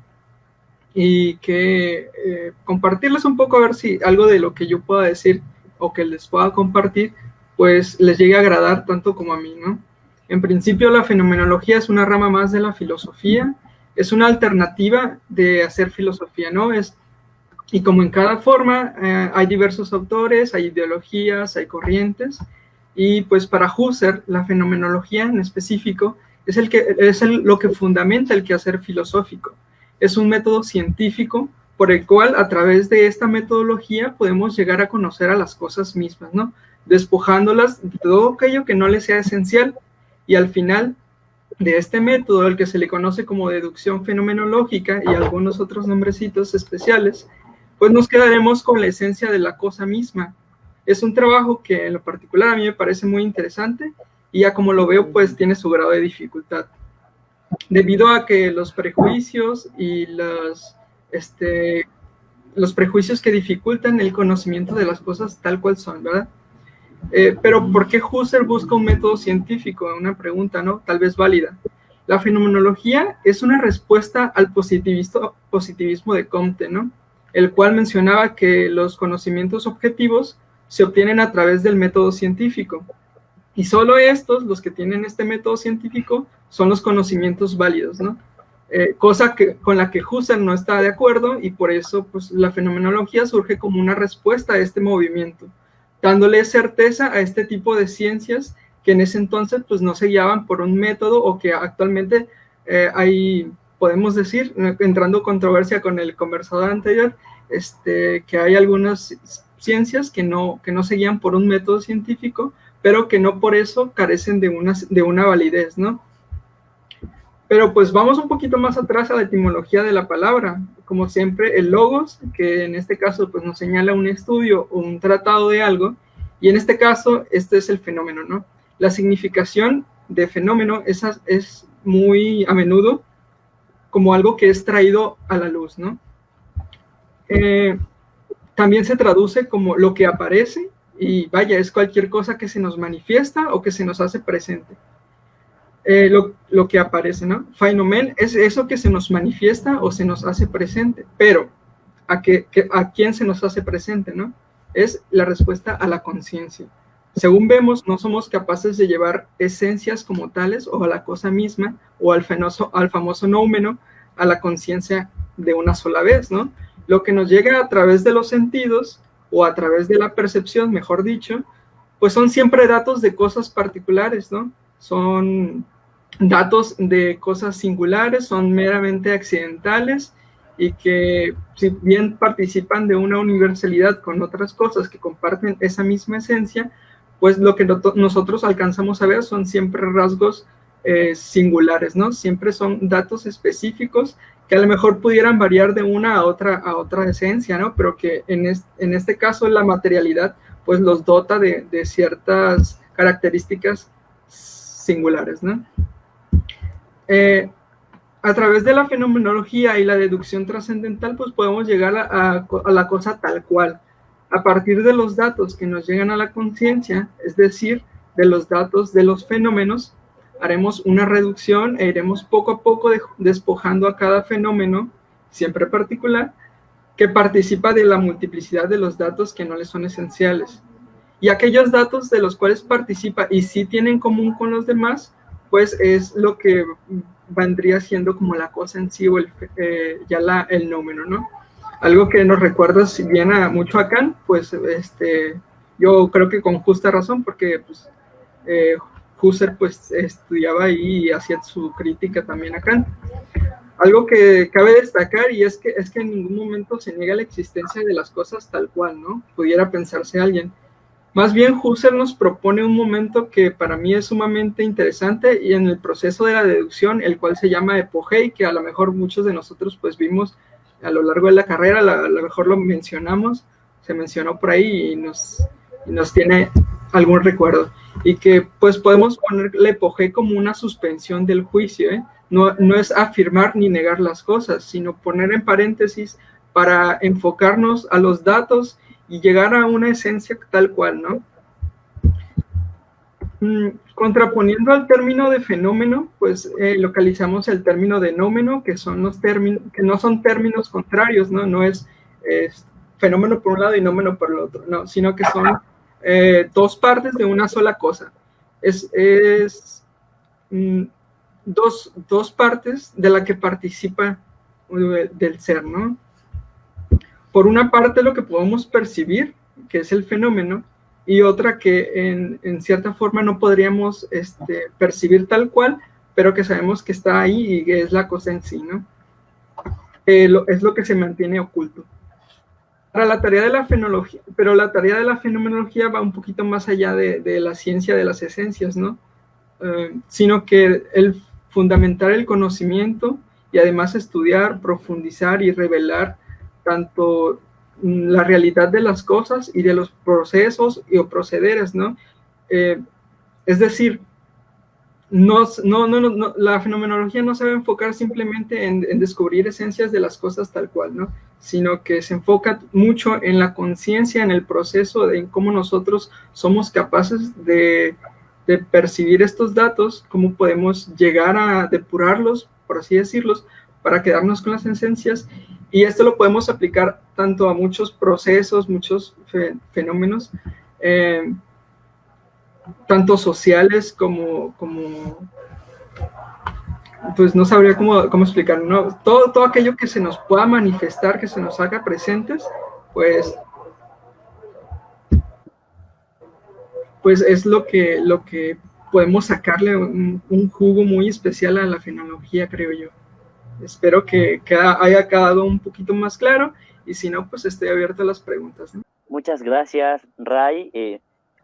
y que compartirles un poco a ver si algo de lo que yo pueda decir o que les pueda compartir, pues les llegue a agradar tanto como a mí, ¿no? En principio, la fenomenología es una rama más de la filosofía, es una alternativa de hacer filosofía, ¿no? Y como en cada forma hay diversos autores, hay ideologías, hay corrientes, y pues para Husserl la fenomenología en específico es lo que fundamenta el quehacer filosófico. Es un método científico por el cual a través de esta metodología podemos llegar a conocer a las cosas mismas, ¿no? Despojándolas de todo aquello que no les sea esencial, y al final de este método, al que se le conoce como deducción fenomenológica y algunos otros nombrecitos especiales, pues nos quedaremos con la esencia de la cosa misma. Es un trabajo que en lo particular a mí me parece muy interesante, y ya como lo veo, pues tiene su grado de dificultad. Debido a que los prejuicios y los prejuicios que dificultan el conocimiento de las cosas tal cual son, ¿verdad? Pero ¿por qué Husserl busca un método científico? Una pregunta, ¿no? Tal vez válida. La fenomenología es una respuesta al positivismo de Comte, ¿no? El cual mencionaba que los conocimientos objetivos se obtienen a través del método científico. Y solo estos, los que tienen este método científico, son los conocimientos válidos, ¿no? Cosa con la que Husserl no está de acuerdo, y por eso pues, la fenomenología surge como una respuesta a este movimiento, dándole certeza a este tipo de ciencias que en ese entonces pues, no se guiaban por un método, o que actualmente podemos decir, entrando en controversia con el conversador anterior, que hay algunas ciencias que no se guían por un método científico, pero que no por eso carecen de una validez, ¿no? Pero pues vamos un poquito más atrás a la etimología de la palabra. Como siempre, el logos, que en este caso pues nos señala un estudio o un tratado de algo, y en este caso este es el fenómeno, ¿no? La significación de fenómeno es muy a menudo como algo que es traído a la luz, ¿no? También se traduce como lo que aparece, y vaya, es cualquier cosa que se nos manifiesta o que se nos hace presente. Lo que aparece, ¿no? Phänomen es eso que se nos manifiesta o se nos hace presente, pero ¿a quién se nos hace presente, no? Es la respuesta a la conciencia. Según vemos, no somos capaces de llevar esencias como tales o a la cosa misma o al famoso noumeno, a la conciencia de una sola vez, ¿no? Lo que nos llega a través de los sentidos o a través de la percepción, mejor dicho, pues son siempre datos de cosas particulares, ¿no? Son datos de cosas singulares, son meramente accidentales, y que si bien participan de una universalidad con otras cosas que comparten esa misma esencia, pues lo que nosotros alcanzamos a ver son siempre rasgos singulares, ¿no? Siempre son datos específicos que a lo mejor pudieran variar de una a otra esencia, ¿no? Pero que en este caso la materialidad pues los dota de ciertas características singulares, ¿no? A través de la fenomenología y la deducción trascendental, pues podemos llegar a la cosa tal cual, a partir de los datos que nos llegan a la conciencia, es decir, de los datos de los fenómenos. Haremos una reducción e iremos poco a poco despojando a cada fenómeno, siempre particular, que participa de la multiplicidad de los datos que no le son esenciales. Y aquellos datos de los cuales participa y sí tienen en común con los demás, pues es lo que vendría siendo como la cosa en sí, o el nómeno, ¿no? Algo que nos recuerda si bien mucho a Kant, pues yo creo que con justa razón, porque pues, Husserl pues estudiaba ahí y hacía su crítica también a Kant. Algo que cabe destacar y es que en ningún momento se niega la existencia de las cosas tal cual, ¿no? Pudiera pensarse alguien. Más bien Husserl nos propone un momento que para mí es sumamente interesante y en el proceso de la deducción, el cual se llama epogei, que a lo mejor muchos de nosotros pues vimos a lo largo de la carrera, a lo mejor lo mencionamos, se mencionó por ahí y nos tiene algún recuerdo. Y que pues podemos poner la epogei como una suspensión del juicio, ¿eh? No es afirmar ni negar las cosas, sino poner en paréntesis para enfocarnos a los datos y llegar a una esencia tal cual, ¿no? Contraponiendo al término de fenómeno, pues localizamos el término de nómeno, que son los términos, que no son términos contrarios, ¿no? No es fenómeno por un lado y nómeno por el otro, no, sino que son dos partes de una sola cosa. Dos partes de la que participa del ser, ¿no? Por una parte lo que podemos percibir, que es el fenómeno, y otra que en cierta forma no podríamos percibir tal cual, pero que sabemos que está ahí y que es la cosa en sí, ¿no? Es lo que se mantiene oculto. Para la tarea de la fenomenología, pero la tarea de la fenomenología va un poquito más allá de la ciencia de las esencias, ¿no? Sino que el fundamentar el conocimiento y además estudiar, profundizar y revelar tanto la realidad de las cosas y de los procesos o procederes, ¿no? Es decir, la fenomenología no se va a enfocar simplemente en descubrir esencias de las cosas tal cual, ¿no? Sino que se enfoca mucho en la conciencia, en el proceso, en cómo nosotros somos capaces de percibir estos datos, cómo podemos llegar a depurarlos, por así decirlos, para quedarnos con las esencias. Y esto lo podemos aplicar tanto a muchos procesos, muchos fenómenos, tanto sociales como pues no sabría cómo explicarlo, ¿no? Todo aquello que se nos pueda manifestar, que se nos haga presentes, pues es lo que podemos sacarle un jugo muy especial a la fenomenología, creo yo. Espero que haya quedado un poquito más claro y si no, pues estoy abierto a las preguntas, ¿no? Muchas gracias, Ray.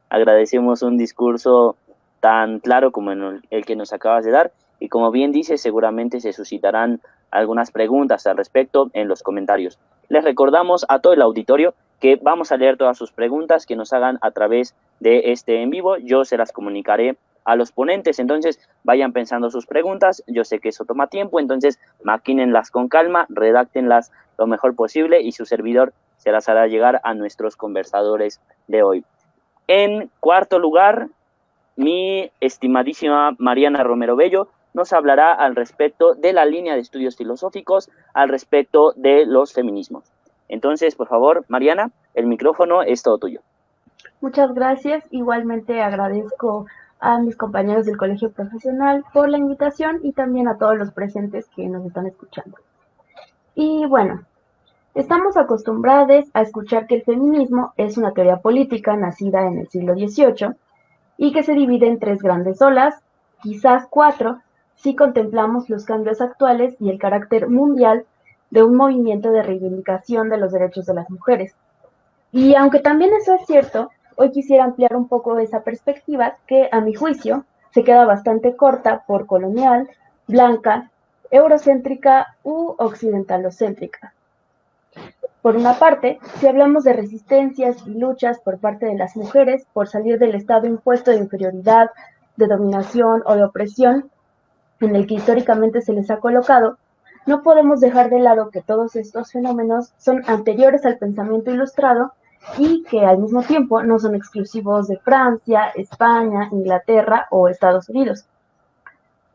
Agradecemos un discurso tan claro como el que nos acabas de dar y como bien dices, seguramente se suscitarán algunas preguntas al respecto en los comentarios. Les recordamos a todo el auditorio que vamos a leer todas sus preguntas que nos hagan a través de este en vivo. Yo se las comunicaré a los ponentes, entonces vayan pensando sus preguntas. Yo sé que eso toma tiempo, entonces maquínenlas con calma, redáctenlas lo mejor posible y su servidor se las hará llegar a nuestros conversadores de hoy. En cuarto lugar, mi estimadísima Mariana Romero Bello nos hablará al respecto de la línea de estudios filosóficos, al respecto de los feminismos. Entonces, por favor, Mariana, el micrófono es todo tuyo. Muchas gracias. Igualmente agradezco a mis compañeros del Colegio Profesional por la invitación y también a todos los presentes que nos están escuchando. Y bueno, estamos acostumbrados a escuchar que el feminismo es una teoría política nacida en el siglo XVIII y que se divide en 3 grandes olas, quizás 4, si contemplamos los cambios actuales y el carácter mundial de un movimiento de reivindicación de los derechos de las mujeres. Y aunque también eso es cierto, hoy quisiera ampliar un poco esa perspectiva que, a mi juicio, se queda bastante corta por colonial, blanca, eurocéntrica u occidentalocéntrica. Por una parte, si hablamos de resistencias y luchas por parte de las mujeres por salir del estado impuesto de inferioridad, de dominación o de opresión en el que históricamente se les ha colocado, no podemos dejar de lado que todos estos fenómenos son anteriores al pensamiento ilustrado y que al mismo tiempo no son exclusivos de Francia, España, Inglaterra o Estados Unidos.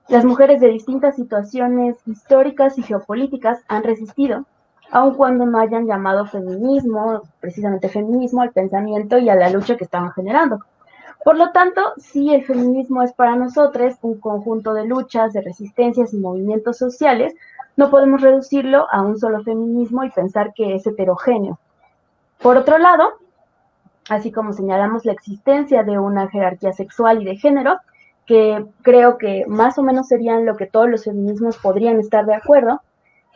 Las mujeres de distintas situaciones históricas y geopolíticas han resistido, aun cuando no hayan llamado feminismo, precisamente feminismo, al pensamiento y a la lucha que estaban generando. Por lo tanto, si el feminismo es para nosotros un conjunto de luchas, de resistencias y movimientos sociales, no podemos reducirlo a un solo feminismo y pensar que es heterogéneo. Por otro lado, así como señalamos la existencia de una jerarquía sexual y de género, que creo que más o menos serían lo que todos los feminismos podrían estar de acuerdo,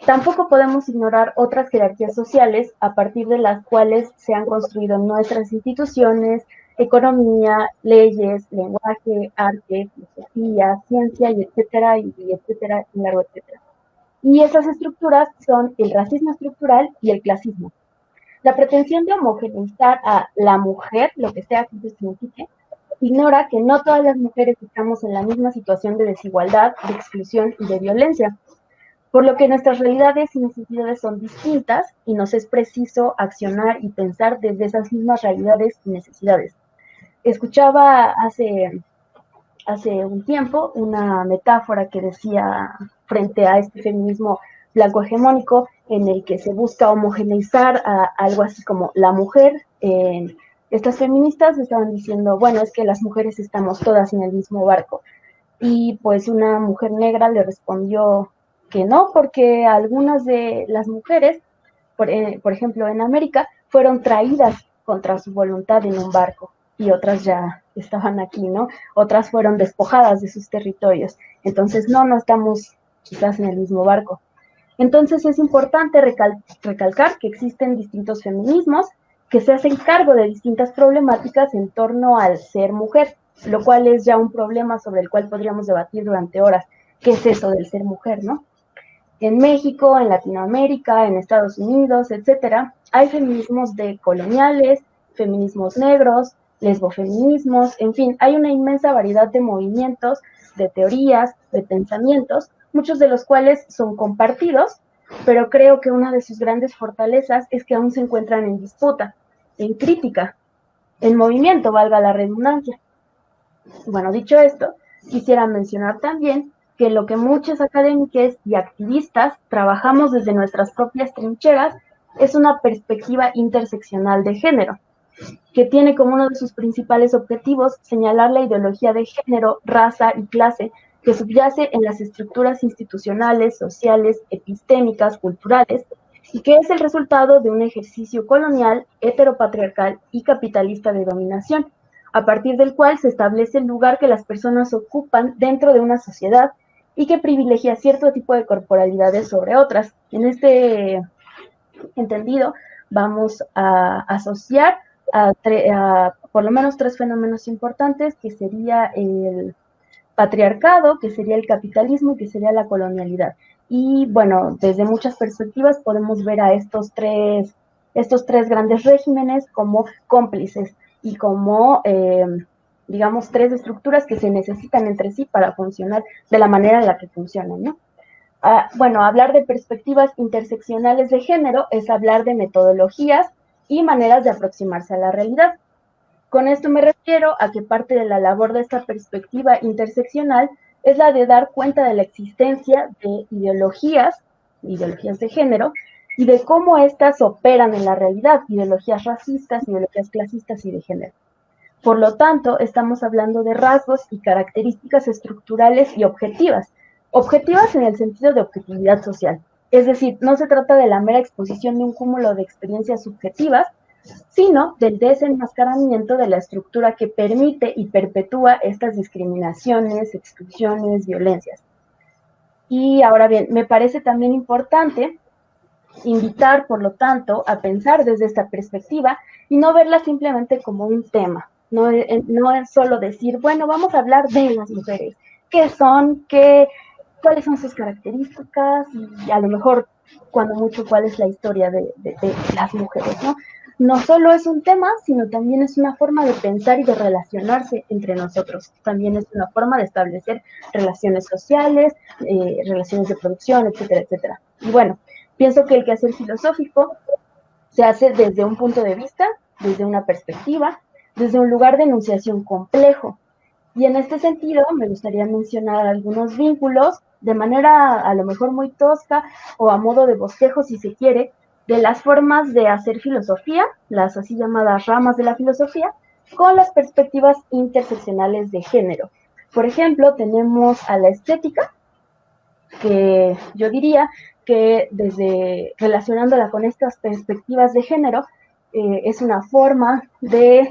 tampoco podemos ignorar otras jerarquías sociales a partir de las cuales se han construido nuestras instituciones, economía, leyes, lenguaje, arte, filosofía, ciencia, y etcétera, y etcétera, y largo etcétera. Y esas estructuras son el racismo estructural y el clasismo. La pretensión de homogeneizar a la mujer, lo que sea que eso signifique, ignora que no todas las mujeres estamos en la misma situación de desigualdad, de exclusión y de violencia, por lo que nuestras realidades y necesidades son distintas y nos es preciso accionar y pensar desde esas mismas realidades y necesidades. Escuchaba hace un tiempo una metáfora que decía frente a este feminismo blanco hegemónico en el que se busca homogeneizar a algo así como la mujer. Estas feministas estaban diciendo, bueno, es que las mujeres estamos todas en el mismo barco. Y pues una mujer negra le respondió que no, porque algunas de las mujeres, por ejemplo en América, fueron traídas contra su voluntad en un barco y otras ya estaban aquí, ¿no? Otras fueron despojadas de sus territorios. Entonces no estamos quizás en el mismo barco. Entonces es importante recalcar que existen distintos feminismos que se hacen cargo de distintas problemáticas en torno al ser mujer, lo cual es ya un problema sobre el cual podríamos debatir durante horas. ¿Qué es eso del ser mujer, no? En México, en Latinoamérica, en Estados Unidos, etcétera, hay feminismos decoloniales, feminismos negros, lesbofeminismos, en fin, hay una inmensa variedad de movimientos, de teorías, de pensamientos, muchos de los cuales son compartidos, pero creo que una de sus grandes fortalezas es que aún se encuentran en disputa, en crítica, en movimiento, valga la redundancia. Bueno, dicho esto, quisiera mencionar también que lo que muchos académicos y activistas trabajamos desde nuestras propias trincheras es una perspectiva interseccional de género, que tiene como uno de sus principales objetivos señalar la ideología de género, raza y clase que subyace en las estructuras institucionales, sociales, epistémicas, culturales, y que es el resultado de un ejercicio colonial, heteropatriarcal y capitalista de dominación, a partir del cual se establece el lugar que las personas ocupan dentro de una sociedad y que privilegia cierto tipo de corporalidades sobre otras. En este entendido, vamos a asociar a por lo menos tres fenómenos importantes, que sería el patriarcado, que sería el capitalismo y que sería la colonialidad. Y bueno, desde muchas perspectivas podemos ver a estos tres grandes regímenes como cómplices y como, digamos, tres estructuras que se necesitan entre sí para funcionar de la manera en la que funcionan, ¿no? Bueno, hablar de perspectivas interseccionales de género es hablar de metodologías y maneras de aproximarse a la realidad. Con esto me refiero a que parte de la labor de esta perspectiva interseccional es la de dar cuenta de la existencia de ideologías de género, y de cómo éstas operan en la realidad, ideologías racistas, ideologías clasistas y de género. Por lo tanto, estamos hablando de rasgos y características estructurales y objetivas. Objetivas en el sentido de objetividad social. Es decir, no se trata de la mera exposición de un cúmulo de experiencias subjetivas, sino del desenmascaramiento de la estructura que permite y perpetúa estas discriminaciones, exclusiones, violencias. Y ahora bien, me parece también importante invitar, por lo tanto, a pensar desde esta perspectiva y no verla simplemente como un tema. No es solo decir, bueno, vamos a hablar de las mujeres, qué son, cuáles son sus características y a lo mejor, cuando mucho, cuál es la historia de las mujeres, ¿no? No solo es un tema, sino también es una forma de pensar y de relacionarse entre nosotros. También es una forma de establecer relaciones sociales, relaciones de producción, etcétera, etcétera. Y bueno, pienso que el quehacer filosófico se hace desde un punto de vista, desde una perspectiva, desde un lugar de enunciación complejo. Y en este sentido me gustaría mencionar algunos vínculos de manera a lo mejor muy tosca o a modo de bosquejo, si se quiere, de las formas de hacer filosofía, las así llamadas ramas de la filosofía, con las perspectivas interseccionales de género. Por ejemplo, tenemos a la estética, que yo diría que desde relacionándola con estas perspectivas de género, es una forma de,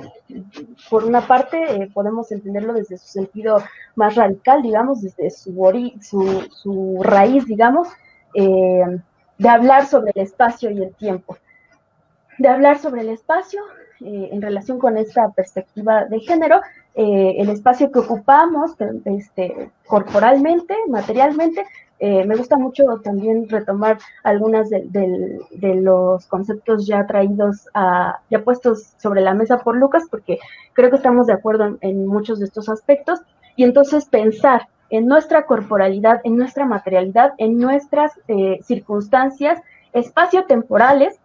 por una parte, podemos entenderlo desde su sentido más radical, digamos, desde su raíz, digamos, de hablar sobre el espacio y el tiempo. De hablar sobre el espacio en relación con esta perspectiva de género, el espacio que ocupamos corporalmente, materialmente. Me gusta mucho también retomar algunas de los conceptos ya traídos, ya puestos sobre la mesa por Lucas, porque creo que estamos de acuerdo en muchos de estos aspectos, y entonces pensar en nuestra corporalidad, en nuestra materialidad, en nuestras circunstancias espaciotemporales,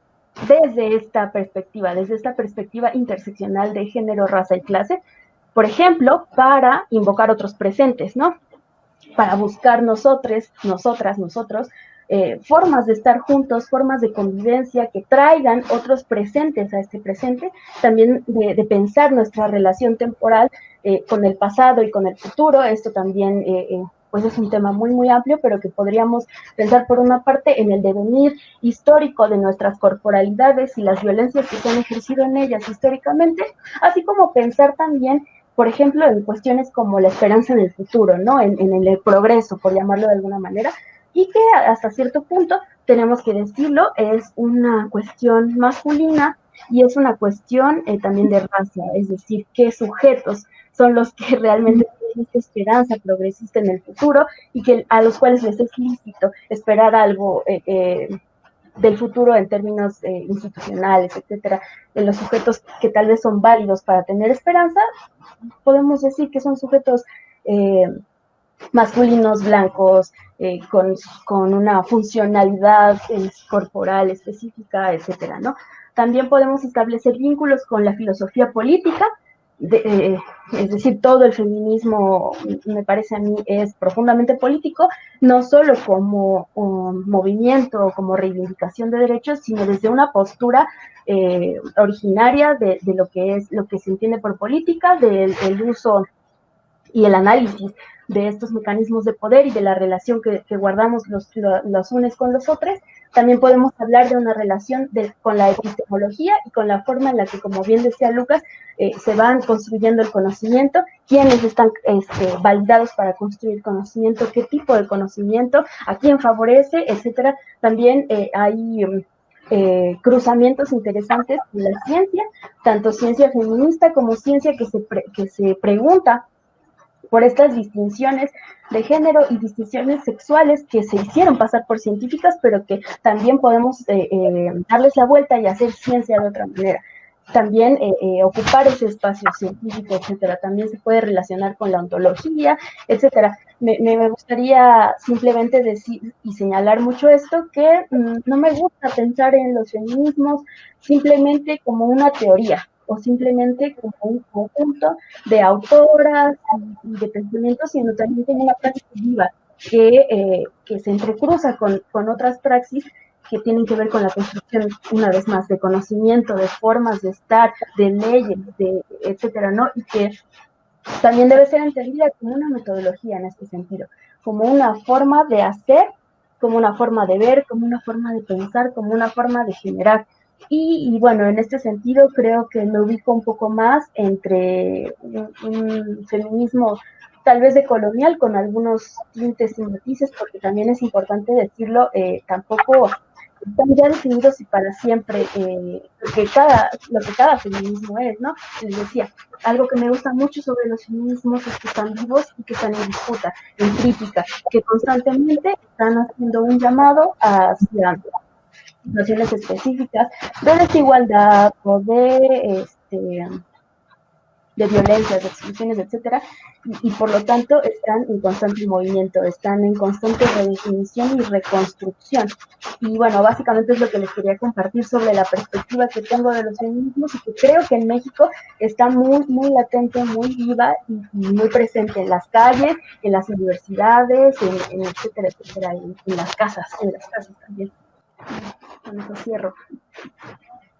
desde esta perspectiva interseccional de género, raza y clase, por ejemplo, para invocar otros presentes, ¿no? Para buscar nosotros, formas de estar juntos, formas de convivencia que traigan otros presentes a este presente, también de pensar nuestra relación temporal con el pasado y con el futuro. Esto también pues es un tema muy, muy amplio, pero que podríamos pensar por una parte en el devenir histórico de nuestras corporalidades y las violencias que se han ejercido en ellas históricamente, así como pensar también, por ejemplo, en cuestiones como la esperanza en el futuro, ¿no? En el progreso, por llamarlo de alguna manera, y que hasta cierto punto, tenemos que decirlo, es una cuestión masculina y es una cuestión también de raza, es decir, qué sujetos son los que realmente tienen esta esperanza progresista en el futuro y que a los cuales les es lícito esperar algo del futuro en términos institucionales, etcétera. En los sujetos que tal vez son válidos para tener esperanza, podemos decir que son sujetos masculinos, blancos, con una funcionalidad corporal específica, etcétera, ¿no? También podemos establecer vínculos con la filosofía política, es decir, todo el feminismo, me parece a mí, es profundamente político, no solo como un movimiento o como reivindicación de derechos, sino desde una postura originaria de lo que se entiende por política, del uso y el análisis de estos mecanismos de poder y de la relación que guardamos los unes con los otros. También podemos hablar de una relación con la epistemología y con la forma en la que, como bien decía Lucas, se van construyendo el conocimiento, quiénes están validados para construir conocimiento, qué tipo de conocimiento, a quién favorece, etcétera. También hay cruzamientos interesantes en la ciencia, tanto ciencia feminista como ciencia que se pregunta por estas distinciones de género y distinciones sexuales que se hicieron pasar por científicas, pero que también podemos darles la vuelta y hacer ciencia de otra manera. También ocupar ese espacio científico, etcétera. También se puede relacionar con la ontología, etcétera. Me gustaría simplemente decir y señalar mucho esto, que no me gusta pensar en los feminismos simplemente como una teoría, o simplemente como un conjunto de autoras y de pensamientos, sino también como una práctica viva que se entrecruza con otras praxis que tienen que ver con la construcción, una vez más, de conocimiento, de formas de estar, de leyes, etcétera, ¿no? Y que también debe ser entendida como una metodología en este sentido, como una forma de hacer, como una forma de ver, como una forma de pensar, como una forma de generar. Y bueno, en este sentido creo que me ubico un poco más entre un feminismo tal vez decolonial con algunos tintes y matices, porque también es importante decirlo, tampoco están ya definidos y para siempre lo que cada feminismo es, ¿no? Les decía, algo que me gusta mucho sobre los feminismos es que están vivos y que están en disputa, en crítica, que constantemente están haciendo un llamado hacia situaciones específicas de desigualdad o de violencias, de exclusiones, etcétera, y por lo tanto están en constante movimiento, están en constante redefinición y reconstrucción. Y bueno, básicamente es lo que les quería compartir sobre la perspectiva que tengo de los feminismos y que creo que en México está muy, muy latente, muy viva y muy presente en las calles, en las universidades, en etcétera, etcétera, en las casas también. Con eso cierro.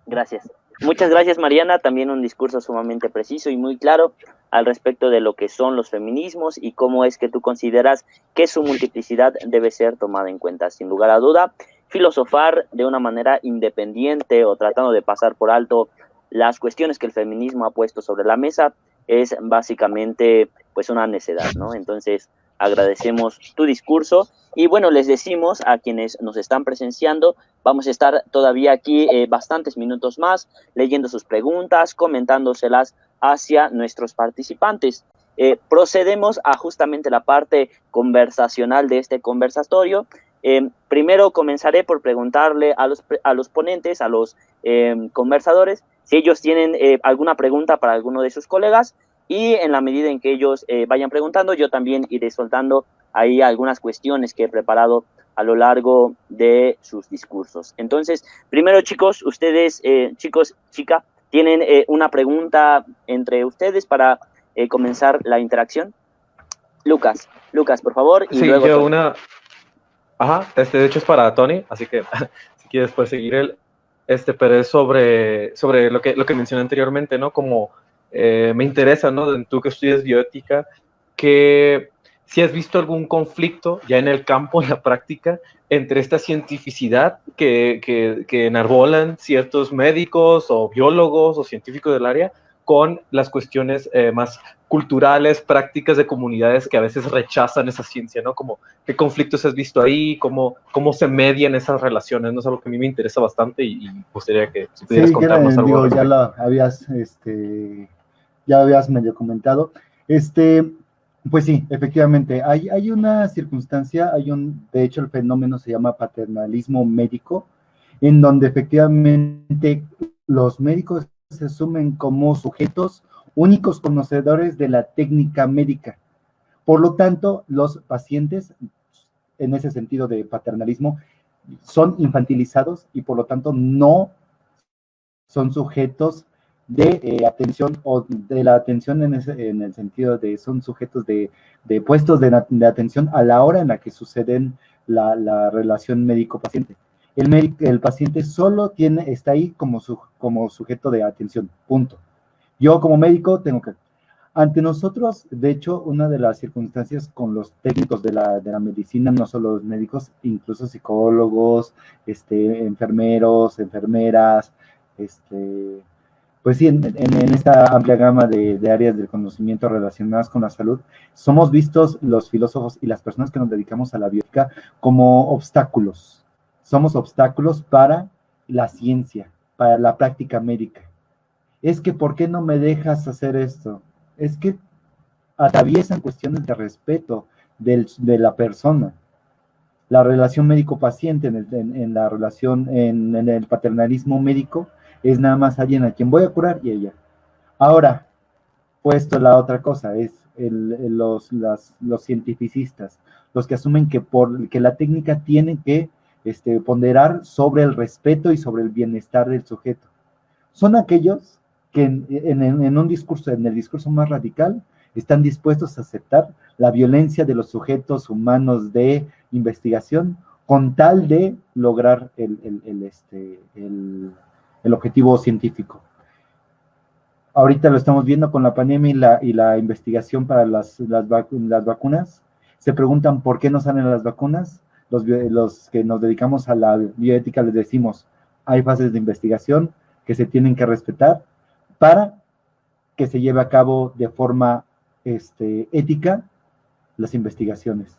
Gracias. Muchas gracias, Mariana. También un discurso sumamente preciso y muy claro al respecto de lo que son los feminismos y cómo es que tú consideras que su multiplicidad debe ser tomada en cuenta. Sin lugar a duda, filosofar de una manera independiente o tratando de pasar por alto las cuestiones que el feminismo ha puesto sobre la mesa es básicamente pues una necedad, ¿no? Entonces agradecemos tu discurso y bueno, les decimos a quienes nos están presenciando, vamos a estar todavía aquí bastantes minutos más leyendo sus preguntas, comentándoselas hacia nuestros participantes. Procedemos a justamente la parte conversacional de este conversatorio. Primero comenzaré por preguntarle a los ponentes, a los conversadores, si ellos tienen alguna pregunta para alguno de sus colegas, y en la medida en que ellos vayan preguntando, yo también iré soltando ahí algunas cuestiones que he preparado a lo largo de sus discursos. Entonces, primero chicos, ustedes, chicos, chica, ¿tienen una pregunta entre ustedes para comenzar la interacción? Lucas, por favor. Y sí, luego yo Tony. una... Ajá, de hecho es para Tony, así que si quieres puedes seguir él. Pero es sobre lo que mencioné anteriormente, ¿no? Como me interesa, ¿no? Tú que estudias bioética, que si has visto algún conflicto ya en el campo, en la práctica, entre esta cientificidad que enarbolan ciertos médicos o biólogos o científicos del área con las cuestiones más culturales, prácticas de comunidades que a veces rechazan esa ciencia, ¿no? Como qué conflictos has visto ahí, cómo se median esas relaciones, ¿no? Es algo que a mí me interesa bastante y gustaría que si pudieras contarnos algo. Digo, ya lo habías medio comentado. Pues sí, efectivamente, hay una circunstancia, de hecho el fenómeno se llama paternalismo médico, en donde efectivamente los médicos se asumen como sujetos únicos conocedores de la técnica médica. Por lo tanto, los pacientes, en ese sentido de paternalismo, son infantilizados y por lo tanto no son sujetos de atención o de la atención en el sentido de son sujetos de puestos de atención a la hora en la que suceden la relación médico-paciente. El paciente solo está ahí como sujeto de atención, punto. Yo como médico tengo que... Ante nosotros, de hecho, una de las circunstancias con los técnicos de la medicina, no solo los médicos, incluso psicólogos, enfermeros, enfermeras, pues sí, en esta amplia gama de áreas del conocimiento relacionadas con la salud, somos vistos los filósofos y las personas que nos dedicamos a la bioética como obstáculos. Somos obstáculos para la ciencia, para la práctica médica. Es que, ¿por qué no me dejas hacer esto? Es que atraviesan cuestiones de respeto de la persona. La relación médico-paciente en la relación, en el paternalismo médico, es nada más alguien a quien voy a curar y ella. Ahora, puesto la otra cosa, es los cientificistas, los que asumen que la técnica tiene que ponderar sobre el respeto y sobre el bienestar del sujeto. Son aquellos que en un discurso, en el discurso más radical, están dispuestos a aceptar la violencia de los sujetos humanos de investigación con tal de lograr el objetivo científico. Ahorita lo estamos viendo con la pandemia y la investigación para las vacunas. Se preguntan por qué no salen las vacunas. Los que nos dedicamos a la bioética les decimos, hay fases de investigación que se tienen que respetar para que se lleve a cabo de forma ética las investigaciones.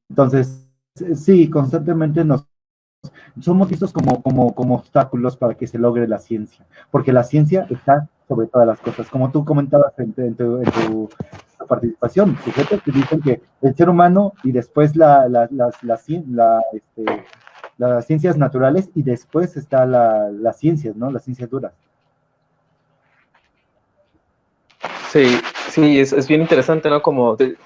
Entonces, sí, constantemente somos vistos como obstáculos para que se logre la ciencia, porque la ciencia está sobre todas las cosas. Como tú comentabas en tu participación, sujetos que dicen que el ser humano y después las ciencias naturales y después está las ciencias, ¿no? Las ciencias duras. Sí, es bien interesante, ¿no?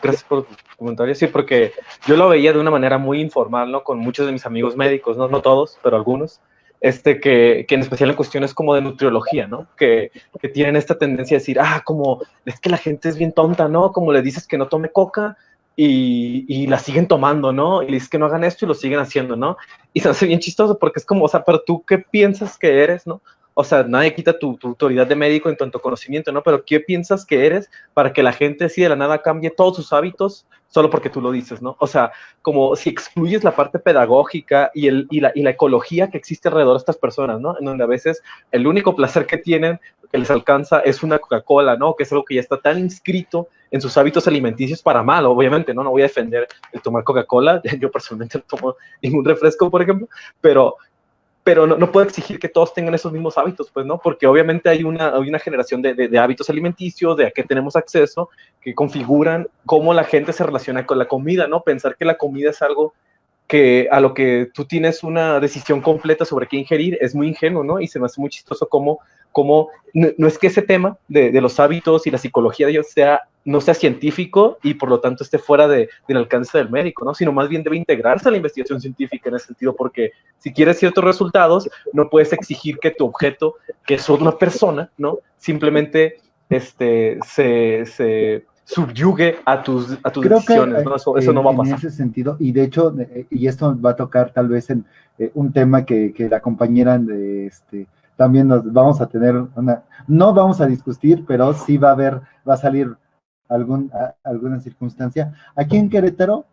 Gracias por tu comentario, sí, porque yo lo veía de una manera muy informal, ¿no? Con muchos de mis amigos médicos, no todos, pero algunos, que en especial en cuestiones como de nutriología, ¿no? Que tienen esta tendencia a decir, como, es que la gente es bien tonta, ¿no? Como le dices que no tome coca y la siguen tomando, ¿no? Y le dices que no hagan esto y lo siguen haciendo, ¿no? Y se hace bien chistoso porque es como, o sea, pero tú, ¿qué piensas que eres, no? O sea, nadie quita tu autoridad de médico en tanto conocimiento, ¿no? Pero ¿qué piensas que eres para que la gente así de la nada cambie todos sus hábitos solo porque tú lo dices, ¿no? O sea, como si excluyes la parte pedagógica y la ecología que existe alrededor de estas personas, ¿no? En donde a veces el único placer que tienen, que les alcanza, es una Coca-Cola, ¿no? Que es algo que ya está tan inscrito en sus hábitos alimenticios para mal, obviamente, ¿no? No voy a defender el tomar Coca-Cola, yo personalmente no tomo ningún refresco, por ejemplo, pero no puedo exigir que todos tengan esos mismos hábitos, pues, ¿no? Porque obviamente hay una generación de hábitos alimenticios, de a qué tenemos acceso, que configuran cómo la gente se relaciona con la comida, ¿no? Pensar que la comida es algo a lo que tú tienes una decisión completa sobre qué ingerir es muy ingenuo, ¿no? Y se me hace muy chistoso cómo no es que ese tema de los hábitos y la psicología de ellos no sea científico y por lo tanto esté fuera del alcance del médico, ¿no? Sino más bien debe integrarse a la investigación científica en ese sentido, porque si quieres ciertos resultados, no puedes exigir que tu objeto, que es una persona, ¿no? Simplemente se subyugue a tus decisiones, ¿no? Eso no va a pasar. En ese sentido, y de hecho, y esto va a tocar tal vez en un tema que la compañera también nos vamos a tener no vamos a discutir, pero sí va a salir alguna circunstancia. Aquí en Querétaro,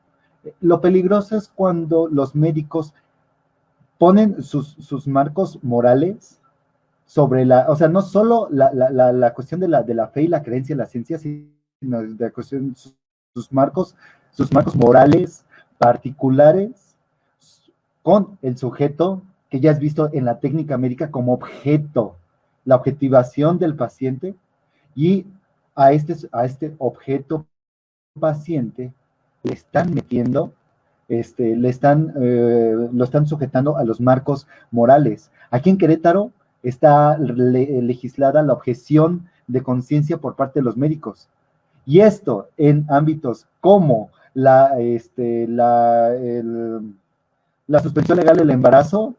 lo peligroso es cuando los médicos ponen sus marcos morales sobre o sea, no solo la cuestión de la fe y la creencia en la ciencia, sino de cuestión sus marcos morales particulares con el sujeto que ya has visto en la técnica médica como objeto, la objetivación del paciente, y a este objeto paciente le están metiendo, lo están sujetando a los marcos morales. Aquí en Querétaro está legislada la objeción de conciencia por parte de los médicos. Y esto en ámbitos como la suspensión legal del embarazo,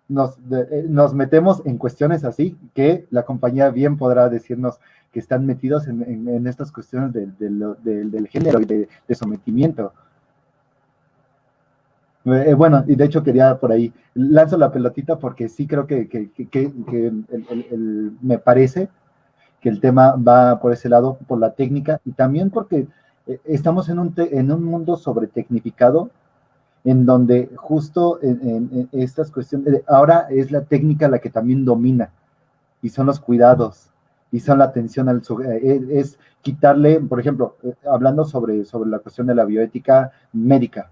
nos metemos en cuestiones así que la compañía bien podrá decirnos que están metidos en estas cuestiones del género y de sometimiento. Bueno, y de hecho quería por ahí, lanzo la pelotita porque sí creo que me parece que el tema va por ese lado, por la técnica, y también porque estamos en un mundo sobretecnificado, en donde justo en estas cuestiones, ahora es la técnica la que también domina, y son los cuidados, y son la atención es quitarle, por ejemplo, hablando sobre la cuestión de la bioética médica,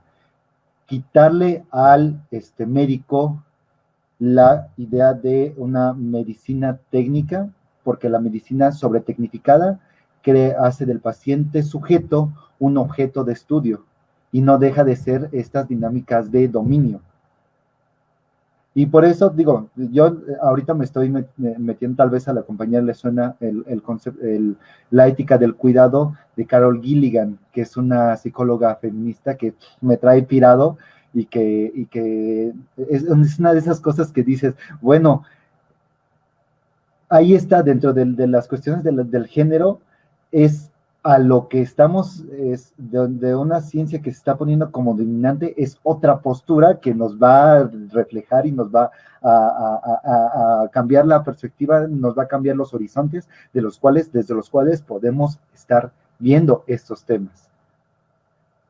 quitarle al médico la idea de una medicina técnica, porque la medicina sobretecnificada hace del paciente sujeto un objeto de estudio y no deja de ser estas dinámicas de dominio. Y por eso digo, yo ahorita me estoy metiendo, tal vez a la compañía le suena el concepto, la ética del cuidado de Carol Gilligan, que es una psicóloga feminista que me trae pirado y que es una de esas cosas que dices, bueno, ahí está dentro de las cuestiones del género, es a lo que estamos, es de una ciencia que se está poniendo como dominante, es otra postura que nos va a reflejar y nos va a cambiar la perspectiva, nos va a cambiar los horizontes desde los cuales podemos estar viendo estos temas.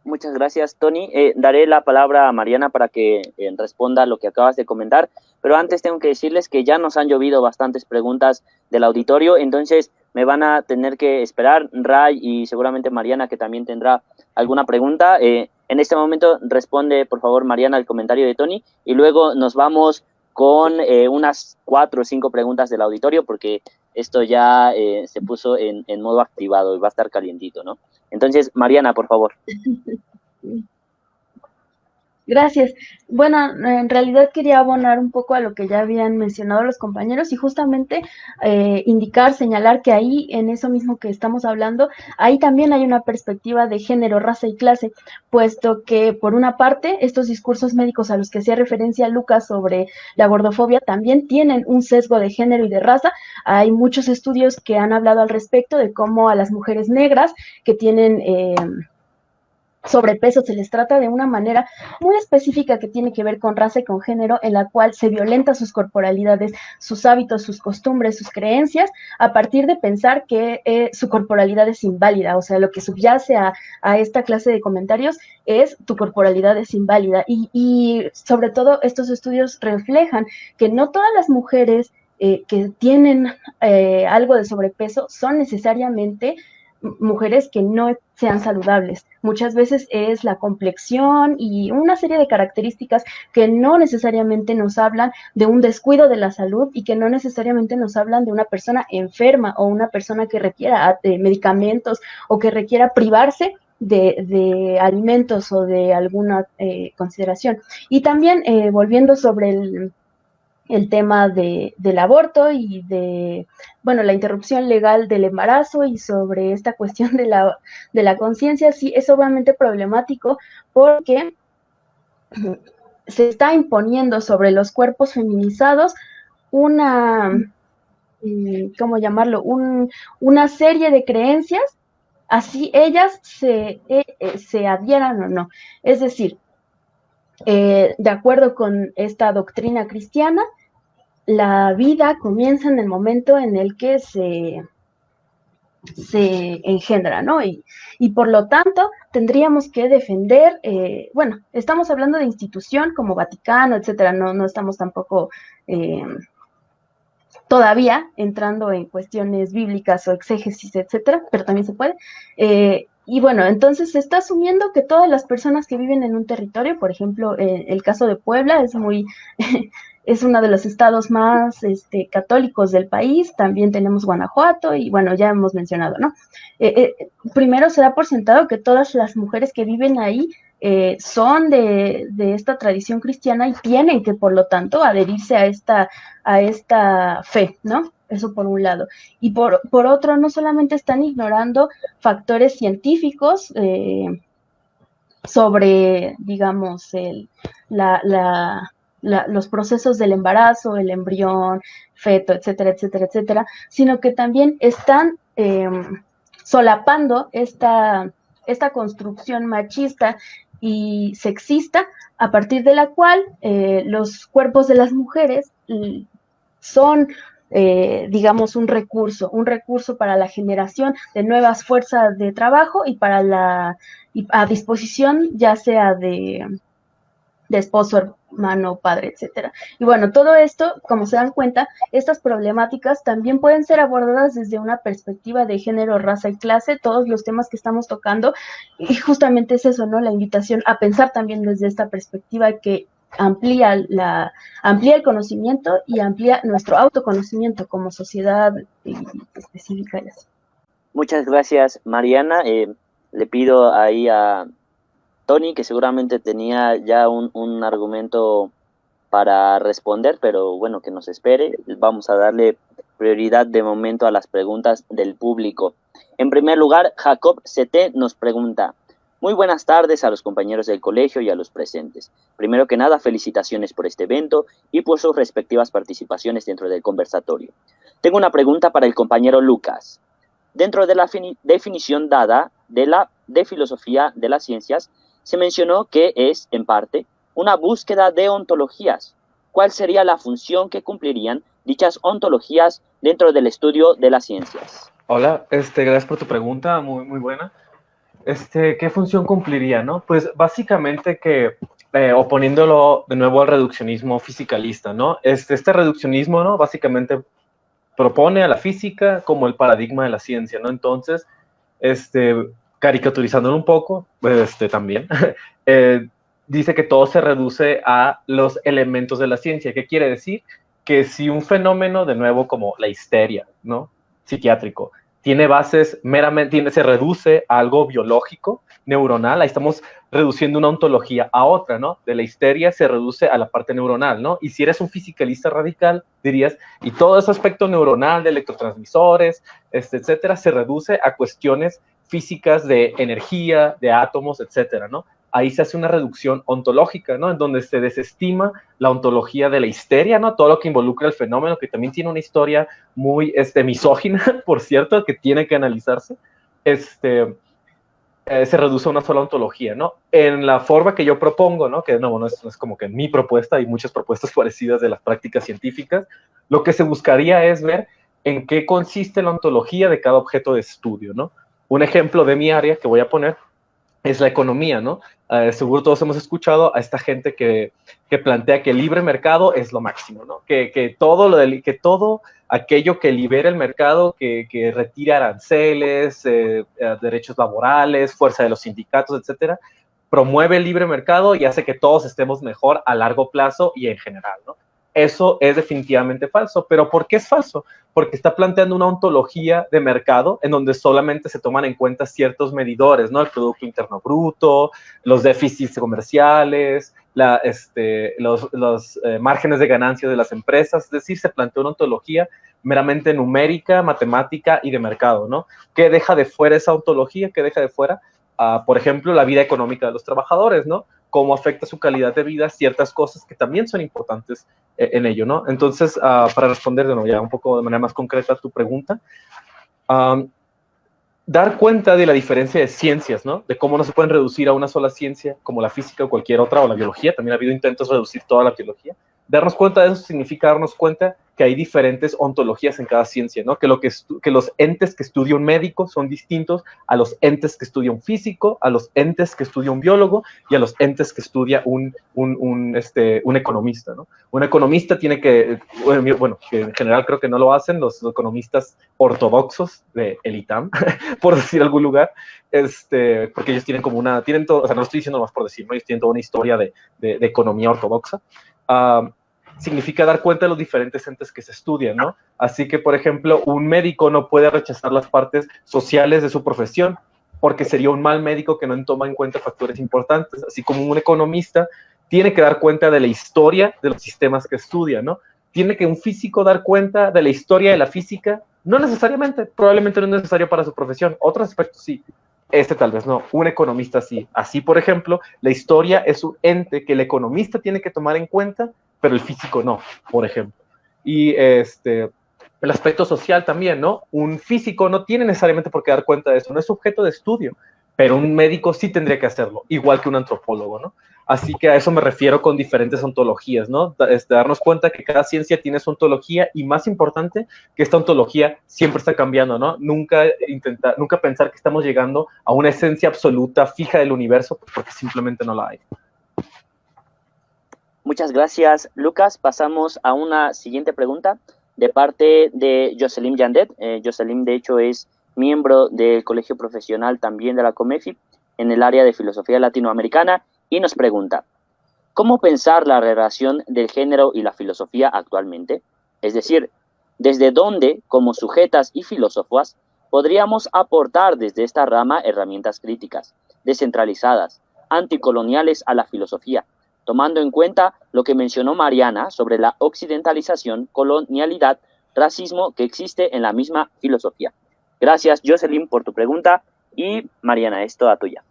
Muchas gracias, Tony. Daré la palabra a Mariana para que responda a lo que acabas de comentar, pero antes tengo que decirles que ya nos han llovido bastantes preguntas del auditorio, entonces me van a tener que esperar Ray y seguramente Mariana, que también tendrá alguna pregunta. En este momento responde, por favor, Mariana, al comentario de Tony, y luego nos vamos con unas 4 o 5 preguntas del auditorio, porque esto ya se puso en modo activado y va a estar calientito, ¿no? Entonces, Mariana, por favor. Gracias. Bueno, en realidad quería abonar un poco a lo que ya habían mencionado los compañeros y justamente señalar que ahí, en eso mismo que estamos hablando, ahí también hay una perspectiva de género, raza y clase, puesto que por una parte, estos discursos médicos a los que hacía referencia Lucas sobre la gordofobia también tienen un sesgo de género y de raza. Hay muchos estudios que han hablado al respecto de cómo a las mujeres negras que tienen sobrepeso se les trata de una manera muy específica que tiene que ver con raza y con género, en la cual se violenta sus corporalidades, sus hábitos, sus costumbres, sus creencias, a partir de pensar que su corporalidad es inválida. O sea, lo que subyace a esta clase de comentarios es tu corporalidad es inválida. Y sobre todo estos estudios reflejan que no todas las mujeres que tienen algo de sobrepeso son necesariamente mujeres que no sean saludables. Muchas veces es la complexión y una serie de características que no necesariamente nos hablan de un descuido de la salud y que no necesariamente nos hablan de una persona enferma o una persona que requiera medicamentos o que requiera privarse de alimentos o de alguna consideración. Y también volviendo sobre el tema del aborto y de, bueno, la interrupción legal del embarazo y sobre esta cuestión de la conciencia, sí es obviamente problemático porque se está imponiendo sobre los cuerpos feminizados una, ¿cómo llamarlo? Una serie de creencias, así ellas se adhieran o no. Es decir, de acuerdo con esta doctrina cristiana, la vida comienza en el momento en el que se engendra, ¿no? Y por lo tanto tendríamos que defender, bueno, estamos hablando de institución como Vaticano, etcétera, no estamos tampoco todavía entrando en cuestiones bíblicas o exégesis, etcétera, pero también se puede. Y bueno, entonces se está asumiendo que todas las personas que viven en un territorio, por ejemplo, el caso de Puebla es muy es uno de los estados más católicos del país, también tenemos Guanajuato y bueno, ya hemos mencionado, ¿no? Primero se da por sentado que todas las mujeres que viven ahí son de esta tradición cristiana y tienen que, por lo tanto, adherirse a esta fe, ¿no? Eso por un lado. Y por otro, no solamente están ignorando factores científicos sobre, digamos, los procesos del embarazo, el embrión, feto, etcétera, etcétera, etcétera, sino que también están solapando esta construcción machista y sexista, a partir de la cual los cuerpos de las mujeres son, digamos, un recurso para la generación de nuevas fuerzas de trabajo y a disposición ya sea de esposo, hermano, padre, etcétera. Y bueno, todo esto, como se dan cuenta, estas problemáticas también pueden ser abordadas desde una perspectiva de género, raza y clase, todos los temas que estamos tocando, y justamente es eso, ¿no? La invitación a pensar también desde esta perspectiva que amplía el conocimiento y amplía nuestro autoconocimiento como sociedad específica y así. Muchas gracias, Mariana. Le pido ahí a Tony, que seguramente tenía ya un argumento para responder, pero bueno, que nos espere. Vamos a darle prioridad de momento a las preguntas del público. En primer lugar, Jacob CT nos pregunta: muy buenas tardes a los compañeros del colegio y a los presentes. Primero que nada, felicitaciones por este evento y por sus respectivas participaciones dentro del conversatorio. Tengo una pregunta para el compañero Lucas. Dentro de la definición dada de filosofía de las ciencias, se mencionó que es, en parte, una búsqueda de ontologías. ¿Cuál sería la función que cumplirían dichas ontologías dentro del estudio de las ciencias? Hola, gracias por tu pregunta, muy, muy buena. ¿Qué función cumpliría, no? Pues básicamente que, oponiéndolo de nuevo al reduccionismo fisicalista, ¿no? Este reduccionismo, ¿no? Básicamente propone a la física como el paradigma de la ciencia, ¿no? Entonces, caricaturizándolo un poco, también, dice que todo se reduce a los elementos de la ciencia. ¿Qué quiere decir? Que si un fenómeno, de nuevo, como la histeria, ¿no? Psiquiátrico, tiene bases meramente, se reduce a algo biológico, neuronal, ahí estamos reduciendo una ontología a otra, ¿no? De la histeria se reduce a la parte neuronal, ¿no? Y si eres un fisicalista radical, dirías, y todo ese aspecto neuronal de electrotransmisores, etcétera, se reduce a cuestiones físicas de energía, de átomos, etcétera, ¿no? Ahí se hace una reducción ontológica, ¿no? En donde se desestima la ontología de la histeria, ¿no? Todo lo que involucra el fenómeno, que también tiene una historia muy misógina, por cierto, que tiene que analizarse. se reduce a una sola ontología, ¿no? En la forma que yo propongo, ¿no? Que no es como que mi propuesta, hay muchas propuestas parecidas de las prácticas científicas, lo que se buscaría es ver en qué consiste la ontología de cada objeto de estudio, ¿no? Un ejemplo de mi área que voy a poner es la economía, ¿no? Seguro todos hemos escuchado a esta gente que plantea que el libre mercado es lo máximo, ¿no? Que todo aquello que libera el mercado, que retira aranceles, derechos laborales, fuerza de los sindicatos, etcétera, promueve el libre mercado y hace que todos estemos mejor a largo plazo y en general, ¿no? Eso es definitivamente falso. ¿Pero por qué es falso? Porque está planteando una ontología de mercado en donde solamente se toman en cuenta ciertos medidores, ¿no? El Producto Interno Bruto, los déficits comerciales, los márgenes de ganancia de las empresas. Es decir, se plantea una ontología meramente numérica, matemática y de mercado, ¿no? ¿Qué deja de fuera esa ontología? ¿Qué deja de fuera? Por ejemplo, la vida económica de los trabajadores, ¿no? Cómo afecta su calidad de vida, ciertas cosas que también son importantes en ello, ¿no? Entonces, para responder de nuevo ya un poco de manera más concreta a tu pregunta, dar cuenta de la diferencia de ciencias, ¿no? De cómo no se pueden reducir a una sola ciencia, como la física o cualquier otra, o la biología, también ha habido intentos de reducir toda la biología. Darnos cuenta de eso significa darnos cuenta que hay diferentes ontologías en cada ciencia, ¿no? Que los entes que estudia un médico son distintos a los entes que estudia un físico, a los entes que estudia un biólogo y a los entes que estudia un economista, ¿no? Un economista tiene que, bueno, que en general creo que no lo hacen los economistas ortodoxos de el ITAM, por decir algún lugar, porque ellos tienen como tienen todo, o sea, no lo estoy diciendo más por decir, ¿no? Ellos tienen toda una historia de economía ortodoxa. Significa dar cuenta de los diferentes entes que se estudian, ¿no? Así que, por ejemplo, un médico no puede rechazar las partes sociales de su profesión, porque sería un mal médico que no toma en cuenta factores importantes, así como un economista tiene que dar cuenta de la historia de los sistemas que estudia, ¿no? Tiene que un físico dar cuenta de la historia de la física, no necesariamente, probablemente no es necesario para su profesión, otros aspectos sí, tal vez no, un economista sí. Así, por ejemplo, la historia es un ente que el economista tiene que tomar en cuenta, pero el físico no, por ejemplo. Y el aspecto social también, ¿no? Un físico no tiene necesariamente por qué dar cuenta de eso, no es objeto de estudio, pero un médico sí tendría que hacerlo, igual que un antropólogo, ¿no? Así que a eso me refiero con diferentes ontologías, ¿no? Darnos cuenta que cada ciencia tiene su ontología y, más importante, que esta ontología siempre está cambiando, ¿no? Nunca pensar que estamos llegando a una esencia absoluta, fija del universo, porque simplemente no la hay. Muchas gracias, Lucas. Pasamos a una siguiente pregunta de parte de Jocelyn Yandet. Jocelyn, de hecho, es miembro del Colegio Profesional también de la COMEFI en el área de Filosofía Latinoamericana y nos pregunta, ¿cómo pensar la relación del género y la filosofía actualmente? Es decir, ¿desde dónde, como sujetas y filósofas, podríamos aportar desde esta rama herramientas críticas, descentralizadas, anticoloniales a la filosofía, tomando en cuenta lo que mencionó Mariana sobre la occidentalización, colonialidad, racismo que existe en la misma filosofía? Gracias, Jocelyn, por tu pregunta y Mariana, es toda tuya.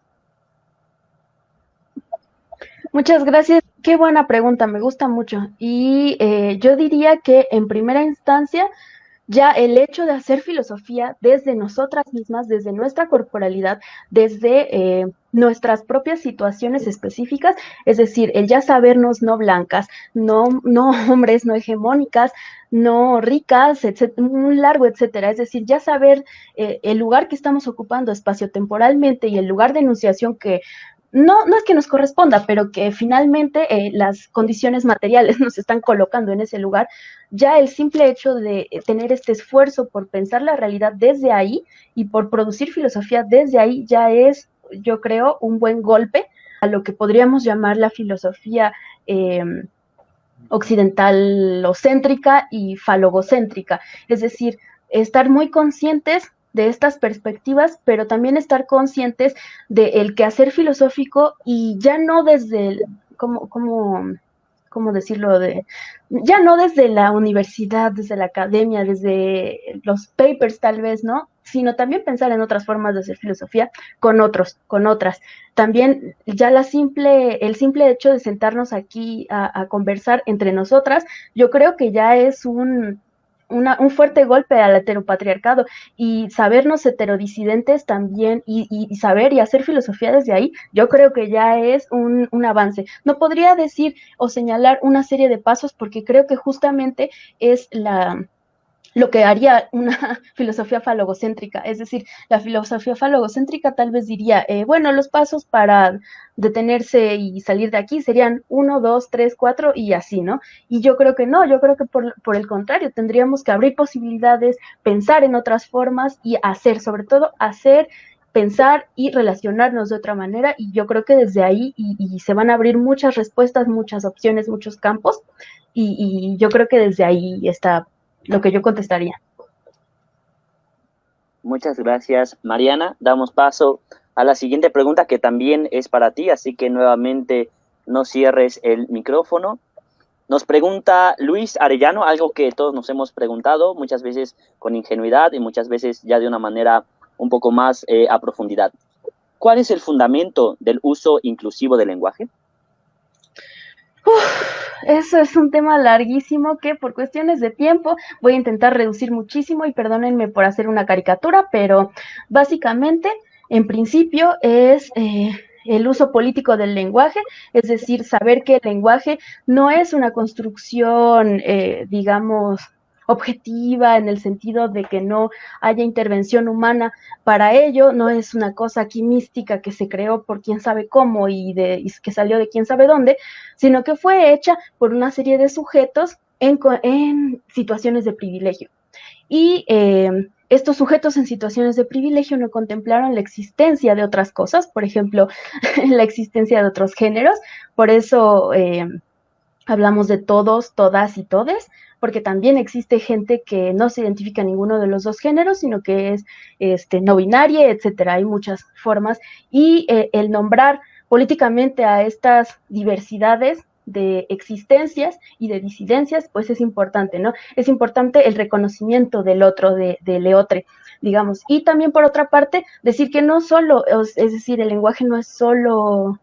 Muchas gracias. Qué buena pregunta, me gusta mucho. Y yo diría que en primera instancia, ya el hecho de hacer filosofía desde nosotras mismas, desde nuestra corporalidad, desde nuestras propias situaciones específicas, es decir, el ya sabernos no blancas, no hombres, no hegemónicas, no ricas, etcétera, un largo etcétera, es decir, ya saber el lugar que estamos ocupando espaciotemporalmente y el lugar de enunciación que no es que nos corresponda, pero que finalmente las condiciones materiales nos están colocando en ese lugar, ya el simple hecho de tener este esfuerzo por pensar la realidad desde ahí y por producir filosofía desde ahí ya es, yo creo, un buen golpe a lo que podríamos llamar la filosofía occidentalocéntrica y falogocéntrica, es decir, estar muy conscientes de estas perspectivas, pero también estar conscientes del quehacer filosófico y ya no desde, ¿cómo decirlo? Ya no desde la universidad, desde la academia, desde los papers tal vez, ¿no? Sino también pensar en otras formas de hacer filosofía con otras. También ya el simple hecho de sentarnos aquí a conversar entre nosotras, yo creo que ya es un fuerte golpe al heteropatriarcado, y sabernos heterodisidentes también y saber y hacer filosofía desde ahí, yo creo que ya es un avance. No podría decir o señalar una serie de pasos porque creo que justamente es lo que haría una filosofía falogocéntrica. Es decir, la filosofía falogocéntrica tal vez diría, bueno, los pasos para detenerse y salir de aquí serían 1, 2, 3, 4 y así, ¿no? Y yo creo que no, yo creo que por el contrario, tendríamos que abrir posibilidades, pensar en otras formas y hacer, sobre todo hacer, pensar y relacionarnos de otra manera, y yo creo que desde ahí y se van a abrir muchas respuestas, muchas opciones, muchos campos, y yo creo que desde ahí está lo que yo contestaría. Muchas gracias, Mariana. Damos paso a la siguiente pregunta que también es para ti, así que nuevamente no cierres el micrófono. Nos pregunta Luis Arellano, algo que todos nos hemos preguntado, muchas veces con ingenuidad y muchas veces ya de una manera un poco más a profundidad. ¿Cuál es el fundamento del uso inclusivo del lenguaje? Eso es un tema larguísimo que por cuestiones de tiempo voy a intentar reducir muchísimo, y perdónenme por hacer una caricatura, pero básicamente, en principio, es el uso político del lenguaje, es decir, saber que el lenguaje no es una construcción, digamos, objetiva, en el sentido de que no haya intervención humana para ello, no es una cosa aquí mística que se creó por quién sabe cómo y que salió de quién sabe dónde, sino que fue hecha por una serie de sujetos en situaciones de privilegio. Y estos sujetos en situaciones de privilegio no contemplaron la existencia de otras cosas, por ejemplo, la existencia de otros géneros. Por eso hablamos de todos, todas y todes, porque también existe gente que no se identifica en ninguno de los dos géneros, sino que es no binaria, etcétera. Hay muchas formas, y el nombrar políticamente a estas diversidades de existencias y de disidencias, pues es importante, ¿no? Es importante el reconocimiento del otro, de leotre, digamos. Y también, por otra parte, decir que no solo, es decir, el lenguaje no es solo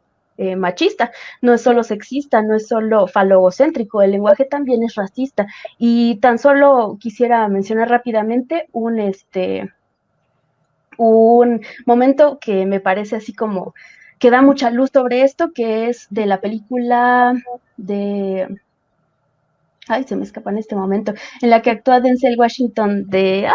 machista, no es solo sexista, no es solo falogocéntrico, el lenguaje también es racista. Y tan solo quisiera mencionar rápidamente un momento que me parece así como que da mucha luz sobre esto, que es de la película de... Ay, se me escapa en este momento, en la que actúa Denzel Washington de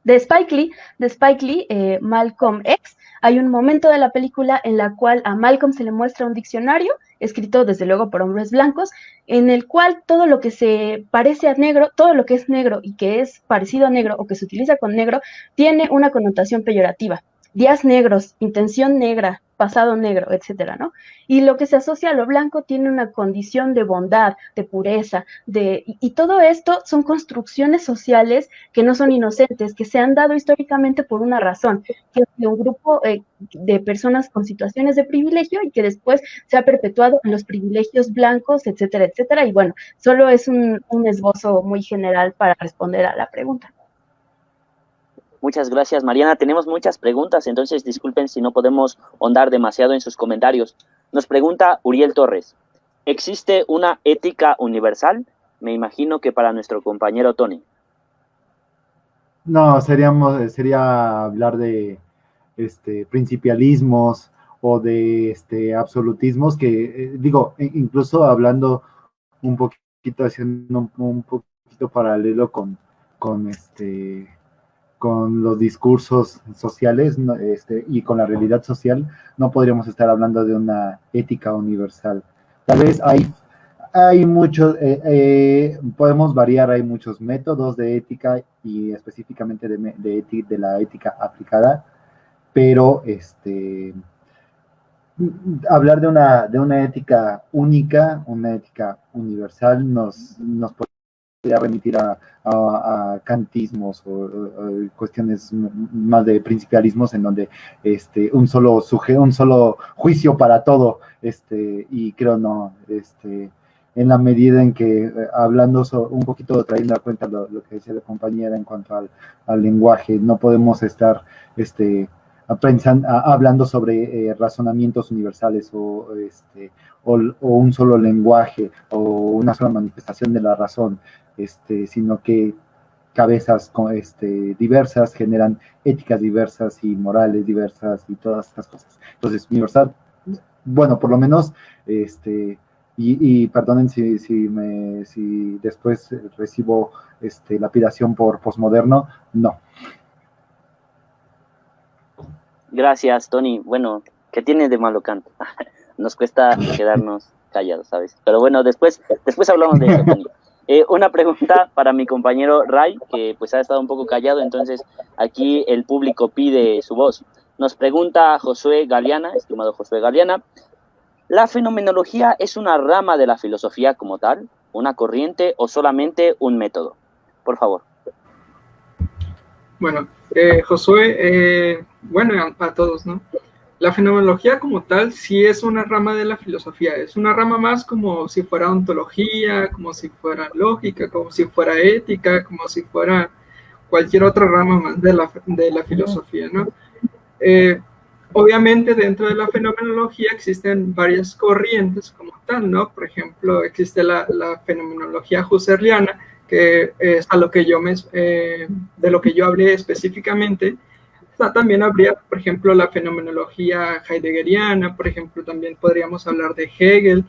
Spike Lee, Malcolm X. Hay un momento de la película en la cual a Malcolm se le muestra un diccionario, escrito desde luego por hombres blancos, en el cual todo lo que se parece a negro, todo lo que es negro y que es parecido a negro o que se utiliza con negro, tiene una connotación peyorativa. Días negros, intención negra, pasado negro, etcétera, ¿no? Y lo que se asocia a lo blanco tiene una condición de bondad, de pureza, y todo esto son construcciones sociales que no son inocentes, que se han dado históricamente por una razón, que es de un grupo de personas con situaciones de privilegio y que después se ha perpetuado en los privilegios blancos, etcétera, etcétera. Y bueno, solo es un esbozo muy general para responder a la pregunta. Muchas gracias, Mariana. Tenemos muchas preguntas, entonces disculpen si no podemos ahondar demasiado en sus comentarios. Nos pregunta Uriel Torres, ¿existe una ética universal? Me imagino que para nuestro compañero Tony. No, sería hablar de principialismos o de absolutismos que, incluso hablando un poquito, haciendo un poquito paralelo con, con los discursos sociales, ¿no? Y con la realidad social, no podríamos estar hablando de una ética universal. Tal vez hay muchos, podemos variar, hay muchos métodos de ética y específicamente de la ética aplicada, pero hablar de una ética única, una ética universal, nos podría remitir a kantismos o cuestiones más de principialismos en donde un solo juicio para todo, y creo no, en la medida en que, hablando un poquito, trayendo a cuenta lo que decía la compañera en cuanto al lenguaje, no podemos estar hablando sobre razonamientos universales o un solo lenguaje o una sola manifestación de la razón, sino que cabezas diversas, generan éticas diversas y morales diversas y todas estas cosas. Entonces, universal, bueno, por lo menos, y perdonen si después recibo lapidación por posmoderno, no. Gracias, Tony. Bueno, ¿qué tiene de malo canto? Nos cuesta quedarnos callados, ¿sabes? Pero bueno, después hablamos de eso, Tony. Una pregunta para mi compañero Ray, que pues ha estado un poco callado, entonces aquí el público pide su voz. Nos pregunta Josué Galeana, estimado Josué Galeana, ¿la fenomenología es una rama de la filosofía como tal, una corriente o solamente un método? Por favor. Bueno, Josué, bueno, a todos, ¿no? La fenomenología como tal sí es una rama de la filosofía, es una rama más como si fuera ontología, como si fuera lógica, como si fuera ética, como si fuera cualquier otra rama más de la filosofía, ¿no? Obviamente dentro de la fenomenología existen varias corrientes como tal, ¿no? Por ejemplo, existe la fenomenología husserliana, que es a lo que de lo que yo hablé específicamente. También habría, por ejemplo, la fenomenología heideggeriana, por ejemplo, también podríamos hablar de Hegel,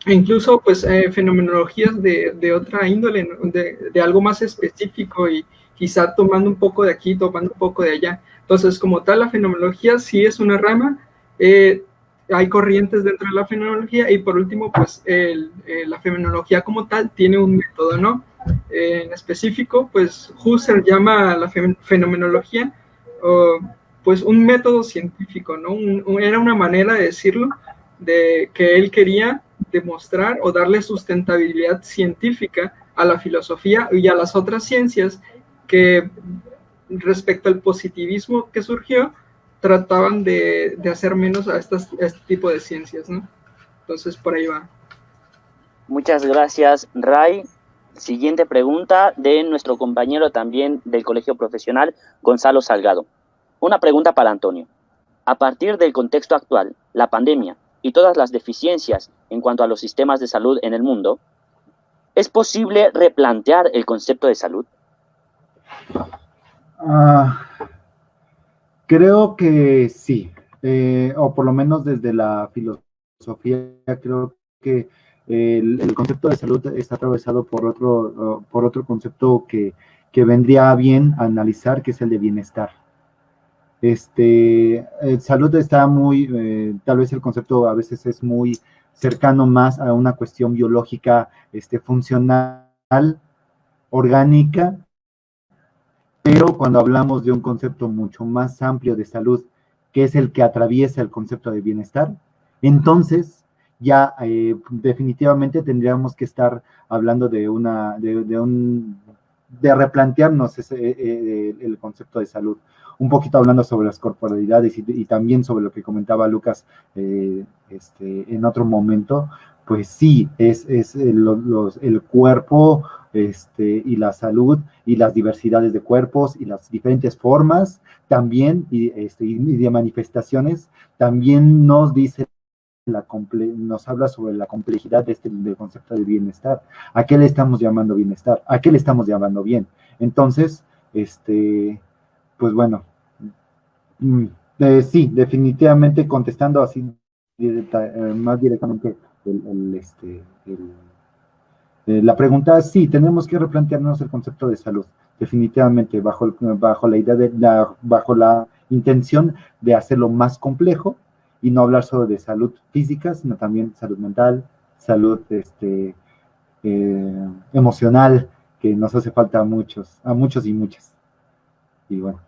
e incluso pues fenomenologías de otra índole, ¿no? de algo más específico y quizá tomando un poco de aquí, tomando un poco de allá. Entonces, como tal, la fenomenología sí es una rama, hay corrientes dentro de la fenomenología y por último, pues la fenomenología como tal tiene un método, ¿no? En específico, pues Husserl llama a la fenomenología pues un método científico, ¿no? Era una manera de decirlo, de que él quería demostrar o darle sustentabilidad científica a la filosofía y a las otras ciencias que respecto al positivismo que surgió, trataban de hacer menos a este tipo de ciencias, ¿no? Entonces, por ahí va. Muchas gracias, Ray. Siguiente pregunta de nuestro compañero también del Colegio Profesional, Gonzalo Salgado. Una pregunta para Antonio. A partir del contexto actual, la pandemia y todas las deficiencias en cuanto a los sistemas de salud en el mundo, ¿es posible replantear el concepto de salud? Creo que sí, o por lo menos desde la filosofía, creo que el concepto de salud está atravesado por otro concepto que vendría bien a analizar, que es el de bienestar. Salud está muy, tal vez el concepto a veces es muy cercano más a una cuestión biológica, funcional, orgánica, pero cuando hablamos de un concepto mucho más amplio de salud, que es el que atraviesa el concepto de bienestar, entonces ya definitivamente tendríamos que estar hablando de replantearnos el concepto de salud. Un poquito hablando sobre las corporalidades y también sobre lo que comentaba Lucas en otro momento, pues sí, es el cuerpo y la salud y las diversidades de cuerpos y las diferentes formas también y de manifestaciones, también nos dice nos habla sobre la complejidad del concepto de bienestar. ¿A qué le estamos llamando bienestar? ¿A qué le estamos llamando bien? Entonces, pues bueno, sí, definitivamente contestando así más directamente la pregunta, sí, tenemos que replantearnos el concepto de salud, definitivamente bajo la idea bajo la intención de hacerlo más complejo y no hablar solo de salud física, sino también salud mental, salud emocional, que nos hace falta a muchos y muchas. Y bueno.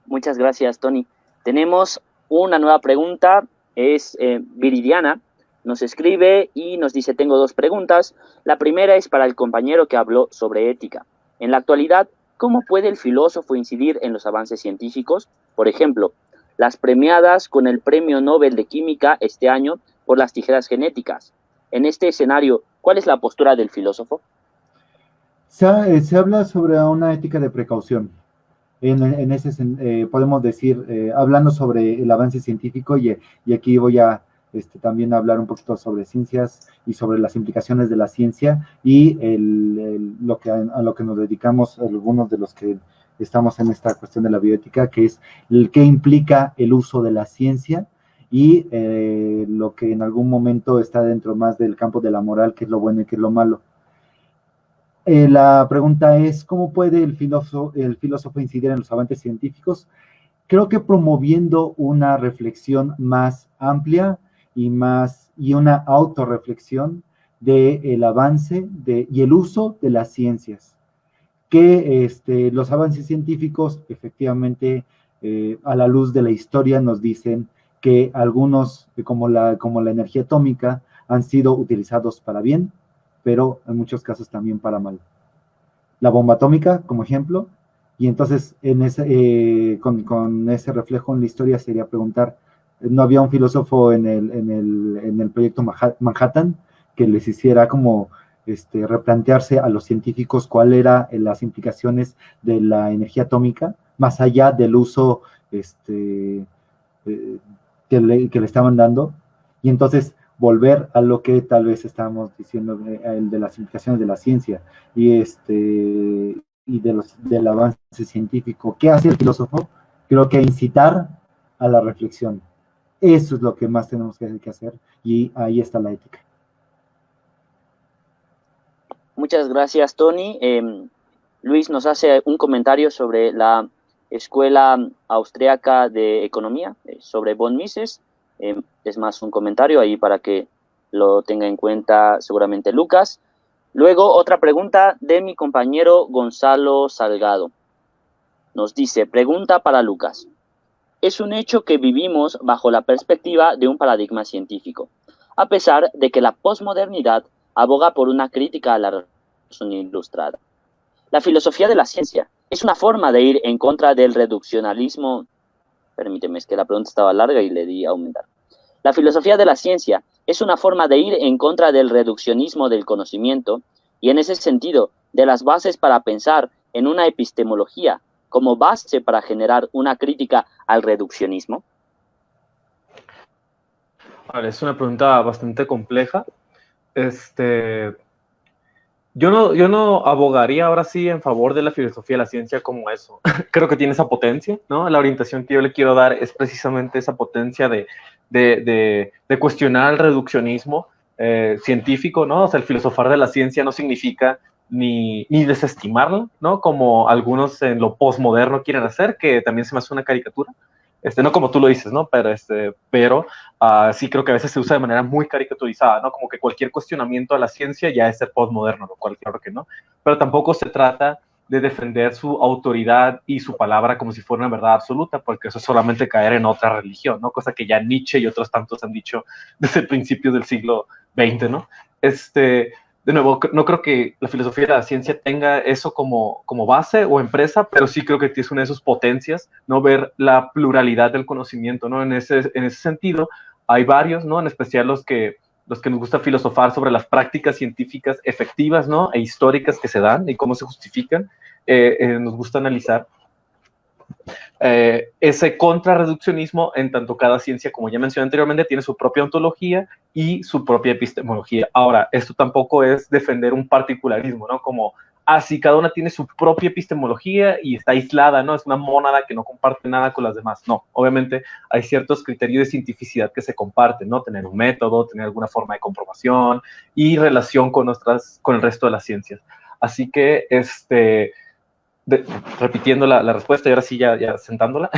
Muchas gracias, Tony. Tenemos una nueva pregunta, es Viridiana, nos escribe y nos dice, tengo dos preguntas. La primera es para el compañero que habló sobre ética. En la actualidad, ¿cómo puede el filósofo incidir en los avances científicos? Por ejemplo, las premiadas con el Premio Nobel de Química este año por las tijeras genéticas. En este escenario, ¿cuál es la postura del filósofo? Se habla sobre una ética de precaución. En ese podemos decir, hablando sobre el avance científico, y aquí voy a también hablar un poquito sobre ciencias y sobre las implicaciones de la ciencia y a lo que nos dedicamos algunos de los que estamos en esta cuestión de la bioética, que es el qué implica el uso de la ciencia y lo que en algún momento está dentro más del campo de la moral, qué es lo bueno y qué es lo malo. La pregunta es, ¿cómo puede el filósofo incidir en los avances científicos? Creo que promoviendo una reflexión más amplia y una autorreflexión del avance y el uso de las ciencias. Que los avances científicos, efectivamente, a la luz de la historia, nos dicen que algunos, como la energía atómica, han sido utilizados para bien, pero en muchos casos también para mal. La bomba atómica, como ejemplo, y entonces con ese reflejo en la historia sería preguntar, ¿no había un filósofo en el proyecto Manhattan que les hiciera como replantearse a los científicos cuáles eran las implicaciones de la energía atómica, más allá del uso que le estaban dando? Y entonces volver a lo que tal vez estábamos diciendo, el de las implicaciones de la ciencia y del avance científico. ¿Qué hace el filósofo? Creo que incitar a la reflexión. Eso es lo que más tenemos que hacer, y ahí está la ética. Muchas gracias, Tony. Luis nos hace un comentario sobre la Escuela Austriaca de Economía, sobre von Mises. Es más un comentario ahí para que lo tenga en cuenta seguramente Lucas. Luego, otra pregunta de mi compañero Gonzalo Salgado. Nos dice, pregunta para Lucas. Es un hecho que vivimos bajo la perspectiva de un paradigma científico, a pesar de que la posmodernidad aboga por una crítica a la razón ilustrada. La filosofía de la ciencia es una forma de ir en contra del reduccionalismo. Permíteme, es que la pregunta estaba larga y le di a aumentar. La filosofía de la ciencia es una forma de ir en contra del reduccionismo del conocimiento y, en ese sentido, de las bases para pensar en una epistemología como base para generar una crítica al reduccionismo. Vale, es una pregunta bastante compleja. Yo no abogaría ahora sí en favor de la filosofía de la ciencia como eso. Creo que tiene esa potencia, ¿no? La orientación que yo le quiero dar es precisamente esa potencia de cuestionar el reduccionismo científico, ¿no? O sea, el filosofar de la ciencia no significa ni desestimarla, ¿no? Como algunos en lo postmoderno quieren hacer, que también se me hace una caricatura. No como tú lo dices, ¿no? Pero sí creo que a veces se usa de manera muy caricaturizada, ¿no? Como que cualquier cuestionamiento a la ciencia ya es ser postmoderno, lo cual claro que no. Pero tampoco se trata de defender su autoridad y su palabra como si fuera una verdad absoluta, porque eso es solamente caer en otra religión, ¿no? Cosa que ya Nietzsche y otros tantos han dicho desde principios del siglo XX, ¿no? De nuevo, no creo que la filosofía de la ciencia tenga eso como base o empresa, pero sí creo que es una de sus potencias, ¿no? Ver la pluralidad del conocimiento, ¿no? En ese sentido, hay varios, ¿no? En especial los que nos gusta filosofar sobre las prácticas científicas efectivas, ¿no? E históricas que se dan y cómo se justifican. Nos gusta analizar ese contrarreduccionismo, en tanto cada ciencia, como ya mencioné anteriormente, tiene su propia ontología y su propia epistemología. Ahora, esto tampoco es defender un particularismo, ¿no? Como, así cada una tiene su propia epistemología y está aislada, ¿no? Es una mónada que no comparte nada con las demás. No, obviamente hay ciertos criterios de cientificidad que se comparten, ¿no? Tener un método, tener alguna forma de comprobación y relación con el resto de las ciencias. Así que, repitiendo la respuesta y ahora sí ya sentándola,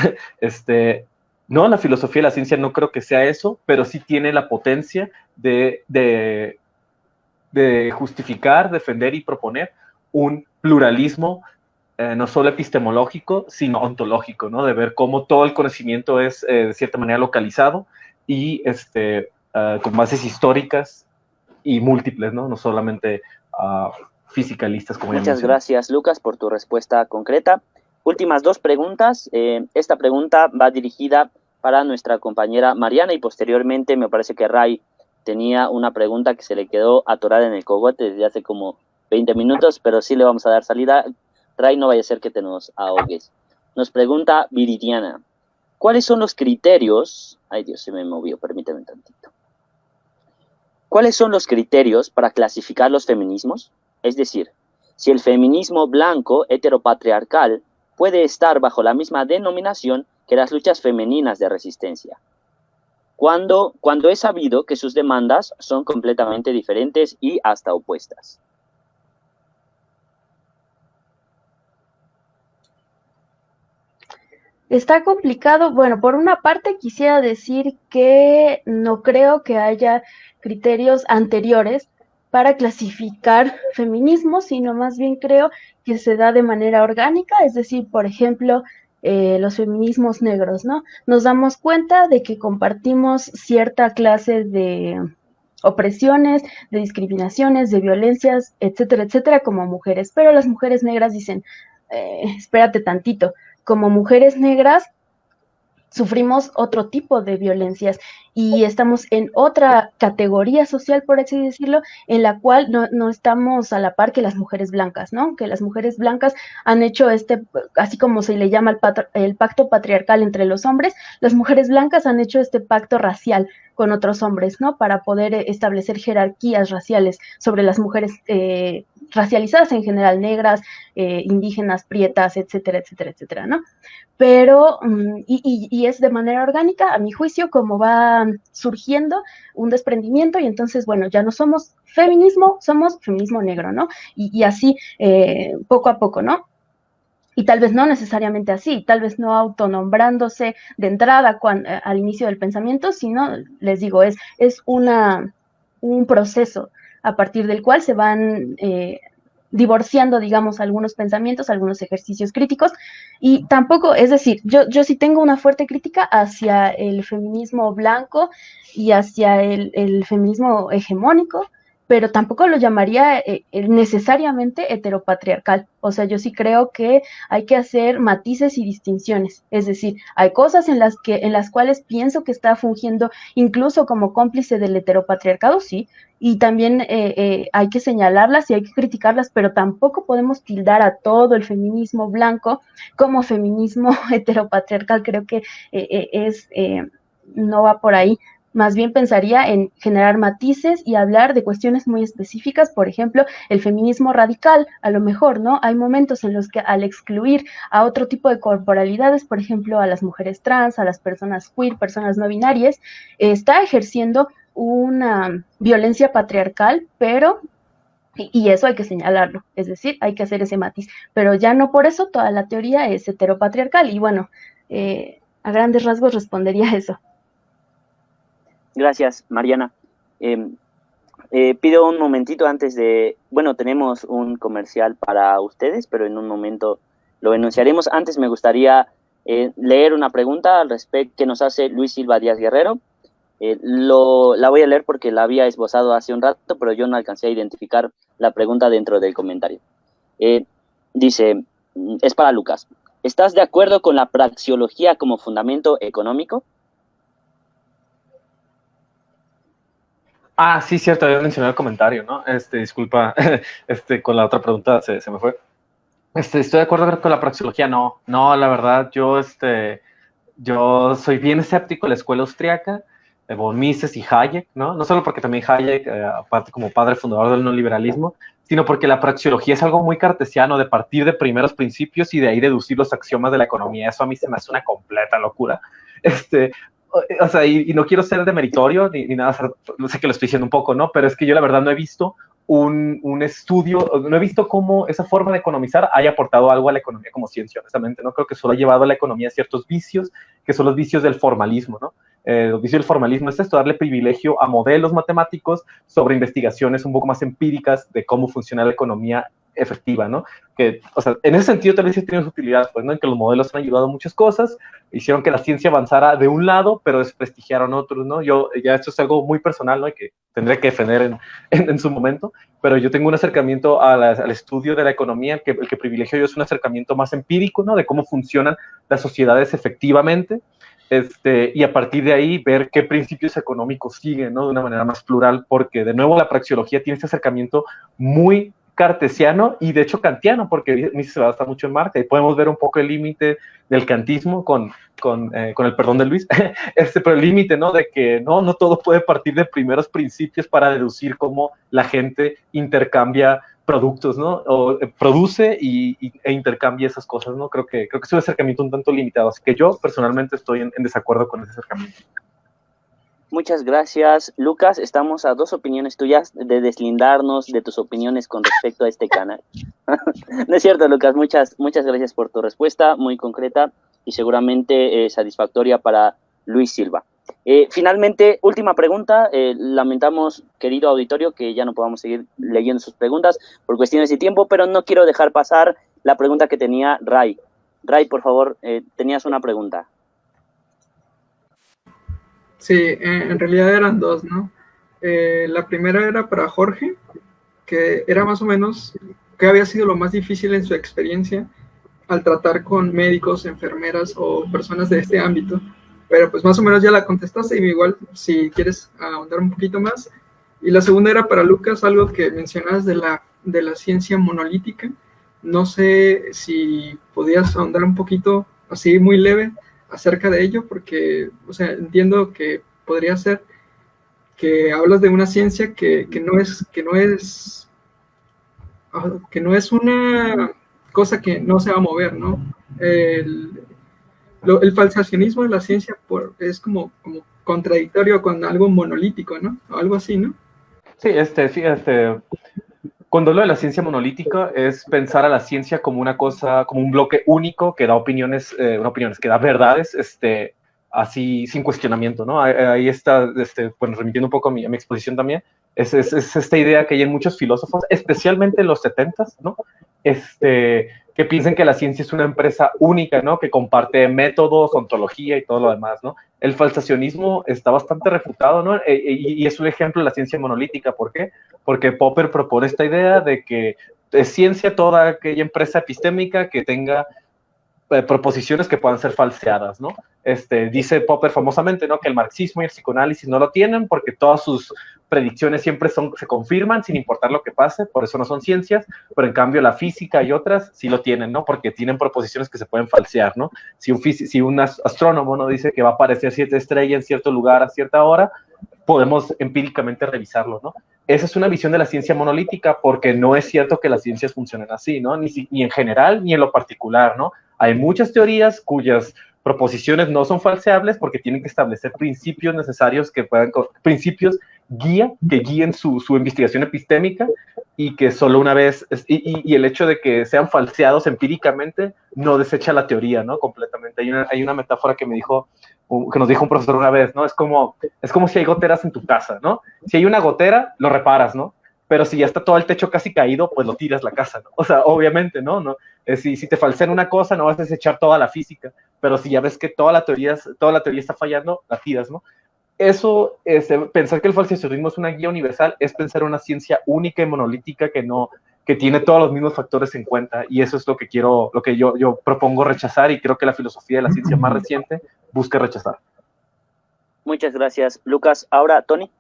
no, la filosofía de la ciencia no creo que sea eso, pero sí tiene la potencia de justificar, defender y proponer un pluralismo no solo epistemológico, sino ontológico, ¿no? De ver cómo todo el conocimiento es de cierta manera localizado y con bases históricas y múltiples, ¿no? No solamente fisicalistas, como Muchas gracias, Lucas, por tu respuesta concreta. Últimas dos preguntas. Esta pregunta va dirigida para nuestra compañera Mariana y posteriormente me parece que Ray tenía una pregunta que se le quedó atorada en el cogote desde hace como 20 minutos, pero sí le vamos a dar salida. Ray, no vaya a ser que te nos ahogues. Nos pregunta Viridiana, ¿cuáles son los criterios? Ay, Dios, se me movió, permíteme un tantito. ¿cuáles son los criterios para clasificar los feminismos? Es decir, si el feminismo blanco heteropatriarcal puede estar bajo la misma denominación que las luchas femeninas de resistencia, cuando es sabido que sus demandas son completamente diferentes y hasta opuestas. Está complicado. Bueno, por una parte quisiera decir que no creo que haya criterios anteriores para clasificar feminismo, sino más bien creo que se da de manera orgánica, es decir, por ejemplo, los feminismos negros, ¿no? Nos damos cuenta de que compartimos cierta clase de opresiones, de discriminaciones, de violencias, etcétera, etcétera, como mujeres, pero las mujeres negras dicen, espérate tantito, como mujeres negras sufrimos otro tipo de violencias y estamos en otra categoría social, por así decirlo, en la cual no estamos a la par que las mujeres blancas, ¿no? Que las mujeres blancas han hecho así como se le llama el pacto patriarcal entre los hombres, las mujeres blancas han hecho este pacto racial con otros hombres, ¿no? Para poder establecer jerarquías raciales sobre las mujeres racializadas en general, negras, indígenas, prietas, etcétera, etcétera, etcétera, ¿no? Pero, y es de manera orgánica, a mi juicio, como va surgiendo un desprendimiento, y entonces, bueno, ya no somos feminismo, somos feminismo negro, ¿no? Y así, poco a poco, ¿no? Y tal vez no necesariamente así, tal vez no autonombrándose de entrada al inicio del pensamiento, sino, les digo, es un proceso a partir del cual se van divorciando, digamos, algunos pensamientos, algunos ejercicios críticos, y tampoco, es decir, yo sí tengo una fuerte crítica hacia el feminismo blanco y hacia el feminismo hegemónico, pero tampoco lo llamaría necesariamente heteropatriarcal. O sea, yo sí creo que hay que hacer matices y distinciones. Es decir, hay cosas en las cuales pienso que está fungiendo incluso como cómplice del heteropatriarcado, sí, y también hay que señalarlas y hay que criticarlas, pero tampoco podemos tildar a todo el feminismo blanco como feminismo heteropatriarcal. Creo que no va por ahí. Más bien pensaría en generar matices y hablar de cuestiones muy específicas, por ejemplo, el feminismo radical, a lo mejor, ¿no? Hay momentos en los que al excluir a otro tipo de corporalidades, por ejemplo, a las mujeres trans, a las personas queer, personas no binarias, está ejerciendo una violencia patriarcal, pero, y eso hay que señalarlo, es decir, hay que hacer ese matiz, pero ya no por eso toda la teoría es heteropatriarcal, y bueno, a grandes rasgos respondería a eso. Gracias, Mariana. Pido un momentito antes de... Bueno, tenemos un comercial para ustedes, pero en un momento lo enunciaremos. Antes me gustaría leer una pregunta al respecto que nos hace Luis Silva Díaz Guerrero. La voy a leer porque la había esbozado hace un rato, pero yo no alcancé a identificar la pregunta dentro del comentario. Dice, es para Lucas. ¿Estás de acuerdo con la praxeología como fundamento económico? Ah, sí, cierto, había mencionado el comentario, ¿no? Disculpa, con la otra pregunta se me fue. Estoy de acuerdo con la praxeología, no, la verdad, yo soy bien escéptico de la escuela austriaca, de von Mises y Hayek, ¿no? No solo porque también Hayek, aparte como padre fundador del neoliberalismo, sino porque la praxeología es algo muy cartesiano, de partir de primeros principios y de ahí deducir los axiomas de la economía. Eso a mí se me hace una completa locura. O sea, y no quiero ser demeritorio ni nada, no sé que lo estoy diciendo un poco, ¿no? Pero es que yo la verdad no he visto un estudio, no he visto cómo esa forma de economizar haya aportado algo a la economía como ciencia, honestamente, ¿no? Creo que solo ha llevado a la economía a ciertos vicios, que son los vicios del formalismo, ¿no? Los vicios del formalismo es esto, darle privilegio a modelos matemáticos sobre investigaciones un poco más empíricas de cómo funciona la economía efectiva, ¿no? Que, o sea, en ese sentido tal vez sí tiene su utilidad, pues, ¿no? En que los modelos han ayudado a muchas cosas, hicieron que la ciencia avanzara de un lado, pero desprestigiaron otros, ¿no? Ya esto es algo muy personal, ¿no? Y que tendré que defender en su momento, pero yo tengo un acercamiento al estudio de la economía, el que privilegio yo es un acercamiento más empírico, ¿no? De cómo funcionan las sociedades efectivamente, y a partir de ahí ver qué principios económicos siguen, ¿no? De una manera más plural, porque de nuevo la praxeología tiene este acercamiento muy cartesiano y de hecho kantiano, porque Nietzsche se basa mucho en Marx, y podemos ver un poco el límite del kantismo con el perdón de Luis, pero el límite, ¿no? De que no todo puede partir de primeros principios para deducir cómo la gente intercambia productos, ¿no? O produce e intercambia esas cosas, ¿no? Creo que es un acercamiento un tanto limitado, así que yo personalmente estoy en desacuerdo con ese acercamiento. Muchas gracias, Lucas. Estamos a 2 opiniones tuyas de deslindarnos de tus opiniones con respecto a este canal. No es cierto, Lucas. Muchas gracias por tu respuesta, muy concreta y seguramente satisfactoria para Luis Silva. Finalmente, última pregunta. Lamentamos, querido auditorio, que ya no podamos seguir leyendo sus preguntas por cuestiones de tiempo, pero no quiero dejar pasar la pregunta que tenía Ray. Ray, por favor, tenías una pregunta. Sí, en realidad eran 2, ¿no? La primera era para Jorge, que era más o menos qué había sido lo más difícil en su experiencia al tratar con médicos, enfermeras o personas de este ámbito. Pero pues más o menos ya la contestaste y igual si quieres ahondar un poquito más. Y la segunda era para Lucas, algo que mencionas de la ciencia monolítica. No sé si podías ahondar un poquito, así muy leve, acerca de ello, porque, o sea, entiendo que podría ser que hablas de una ciencia que no es una cosa que no se va a mover, ¿no? El falsacionismo de la ciencia es como contradictorio con algo monolítico, ¿no? O algo así, ¿no? Sí, cuando hablo de la ciencia monolítica es pensar a la ciencia como una cosa, como un bloque único que da opiniones, que da verdades, así sin cuestionamiento, ¿no? Ahí está, bueno, remitiendo un poco a mi exposición también, es esta idea que hay en muchos filósofos, especialmente en los 70s, ¿no? Que piensan que la ciencia es una empresa única, ¿no? Que comparte métodos, ontología y todo lo demás, ¿no? El falsacionismo está bastante refutado, ¿no? Y es un ejemplo de la ciencia monolítica. ¿Por qué? Porque Popper propone esta idea de que es ciencia toda aquella empresa epistémica que tenga proposiciones que puedan ser falseadas, ¿no? Dice Popper famosamente, ¿no? Que el marxismo y el psicoanálisis no lo tienen porque todas sus predicciones siempre se confirman sin importar lo que pase, por eso no son ciencias, pero en cambio la física y otras sí lo tienen, ¿no? Porque tienen proposiciones que se pueden falsear, ¿no? Si un astrónomo no dice que va a aparecer cierta estrella en cierto lugar a cierta hora, podemos empíricamente revisarlo, ¿no? Esa es una visión de la ciencia monolítica porque no es cierto que las ciencias funcionen así, ¿no? Ni en general ni en lo particular, ¿no? Hay muchas teorías cuyas proposiciones no son falseables porque tienen que establecer principios necesarios principios que guíen su investigación epistémica y que solo una vez, y el hecho de que sean falseados empíricamente no desecha la teoría, ¿no? Completamente. Hay una metáfora que nos dijo un profesor una vez, ¿no? Es como si hay goteras en tu casa, ¿no? Si hay una gotera, lo reparas, ¿no? Pero si ya está todo el techo casi caído, pues lo tiras la casa, ¿no? O sea, obviamente, ¿no? Si te falsean una cosa, no vas a desechar toda la física, pero si ya ves que toda la teoría está fallando, la tiras, ¿no? Eso, pensar que el falsacionismo es una guía universal, es pensar una ciencia única y monolítica que tiene todos los mismos factores en cuenta, y eso es lo que yo propongo rechazar, y creo que la filosofía de la ciencia más reciente busca rechazar. Muchas gracias, Lucas. Ahora, Tony.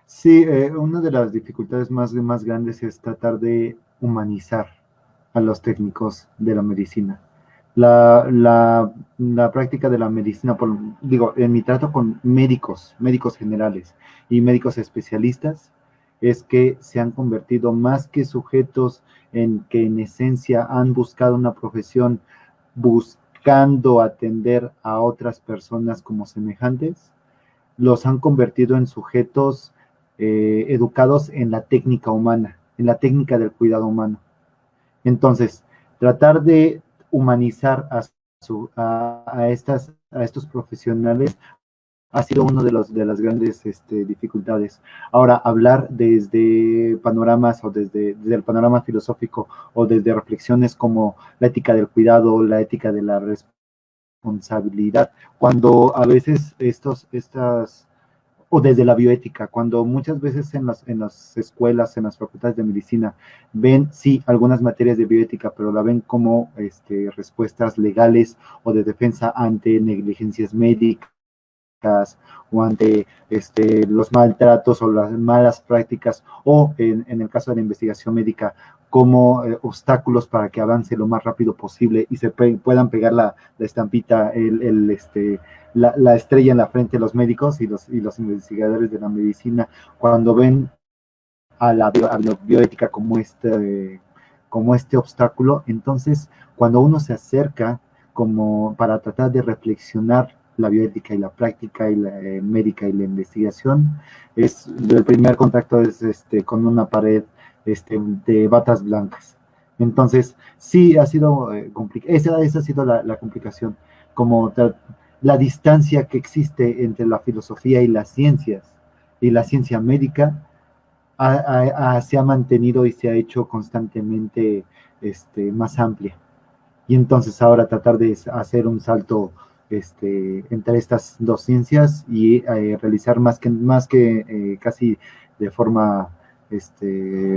Sí, una de las dificultades más grandes es tratar de humanizar a los técnicos de la medicina. La práctica de la medicina, en mi trato con médicos generales y médicos especialistas, es que se han convertido más que sujetos en que en esencia han buscado una profesión buscando atender a otras personas como semejantes, los han convertido en sujetos educados en la técnica humana, en la técnica del cuidado humano. Entonces, tratar de humanizar a estos profesionales ha sido una de las grandes dificultades. Ahora, hablar desde panoramas o desde el panorama filosófico o desde reflexiones como la ética del cuidado, la ética de la responsabilidad, cuando a veces o desde la bioética, cuando muchas veces en las escuelas, en las facultades de medicina, ven, sí, algunas materias de bioética, pero la ven como respuestas legales o de defensa ante negligencias médicas o ante los maltratos o las malas prácticas, o en el caso de la investigación médica, como obstáculos para que avance lo más rápido posible y se puedan pegar la estampita, la estrella en la frente de los médicos y los investigadores de la medicina, cuando ven a la bioética como este obstáculo. Entonces, cuando uno se acerca como para tratar de reflexionar la bioética y la práctica y la médica y la investigación, el primer contacto es con una pared de batas blancas. Entonces, sí ha sido complicado. Esa ha sido la complicación, como la distancia que existe entre la filosofía y las ciencias, y la ciencia médica se ha mantenido y se ha hecho constantemente más amplia. Y entonces ahora tratar de hacer un salto entre estas dos ciencias y realizar más que casi de forma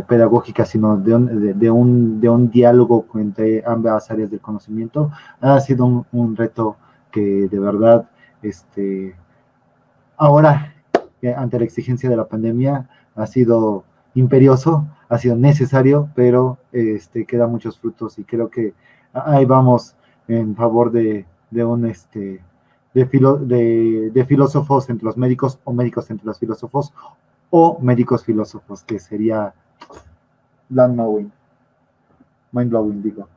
pedagógica, sino de un diálogo entre ambas áreas del conocimiento, ha sido un reto que de verdad ahora, ante la exigencia de la pandemia, ha sido imperioso, ha sido necesario, pero queda muchos frutos y creo que ahí vamos en favor de filósofos entre los médicos, o médicos entre los filósofos, o médicos filósofos, que sería mind blowing, digo.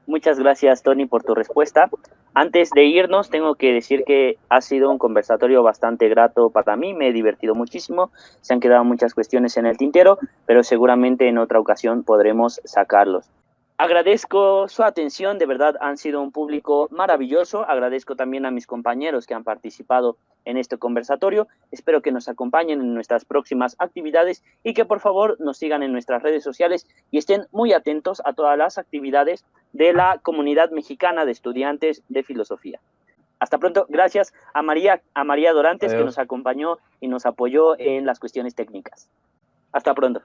Muchas gracias, Tony, por tu respuesta. Antes de irnos, tengo que decir que ha sido un conversatorio bastante grato para mí, me he divertido muchísimo, se han quedado muchas cuestiones en el tintero, pero seguramente en otra ocasión podremos sacarlos. Agradezco su atención, de verdad han sido un público maravilloso. Agradezco también a mis compañeros que han participado en este conversatorio. Espero que nos acompañen en nuestras próximas actividades y que por favor nos sigan en nuestras redes sociales y estén muy atentos a todas las actividades de la comunidad mexicana de estudiantes de filosofía. Hasta pronto. Gracias a María Dorantes. Adiós. Que nos acompañó y nos apoyó en las cuestiones técnicas. Hasta pronto.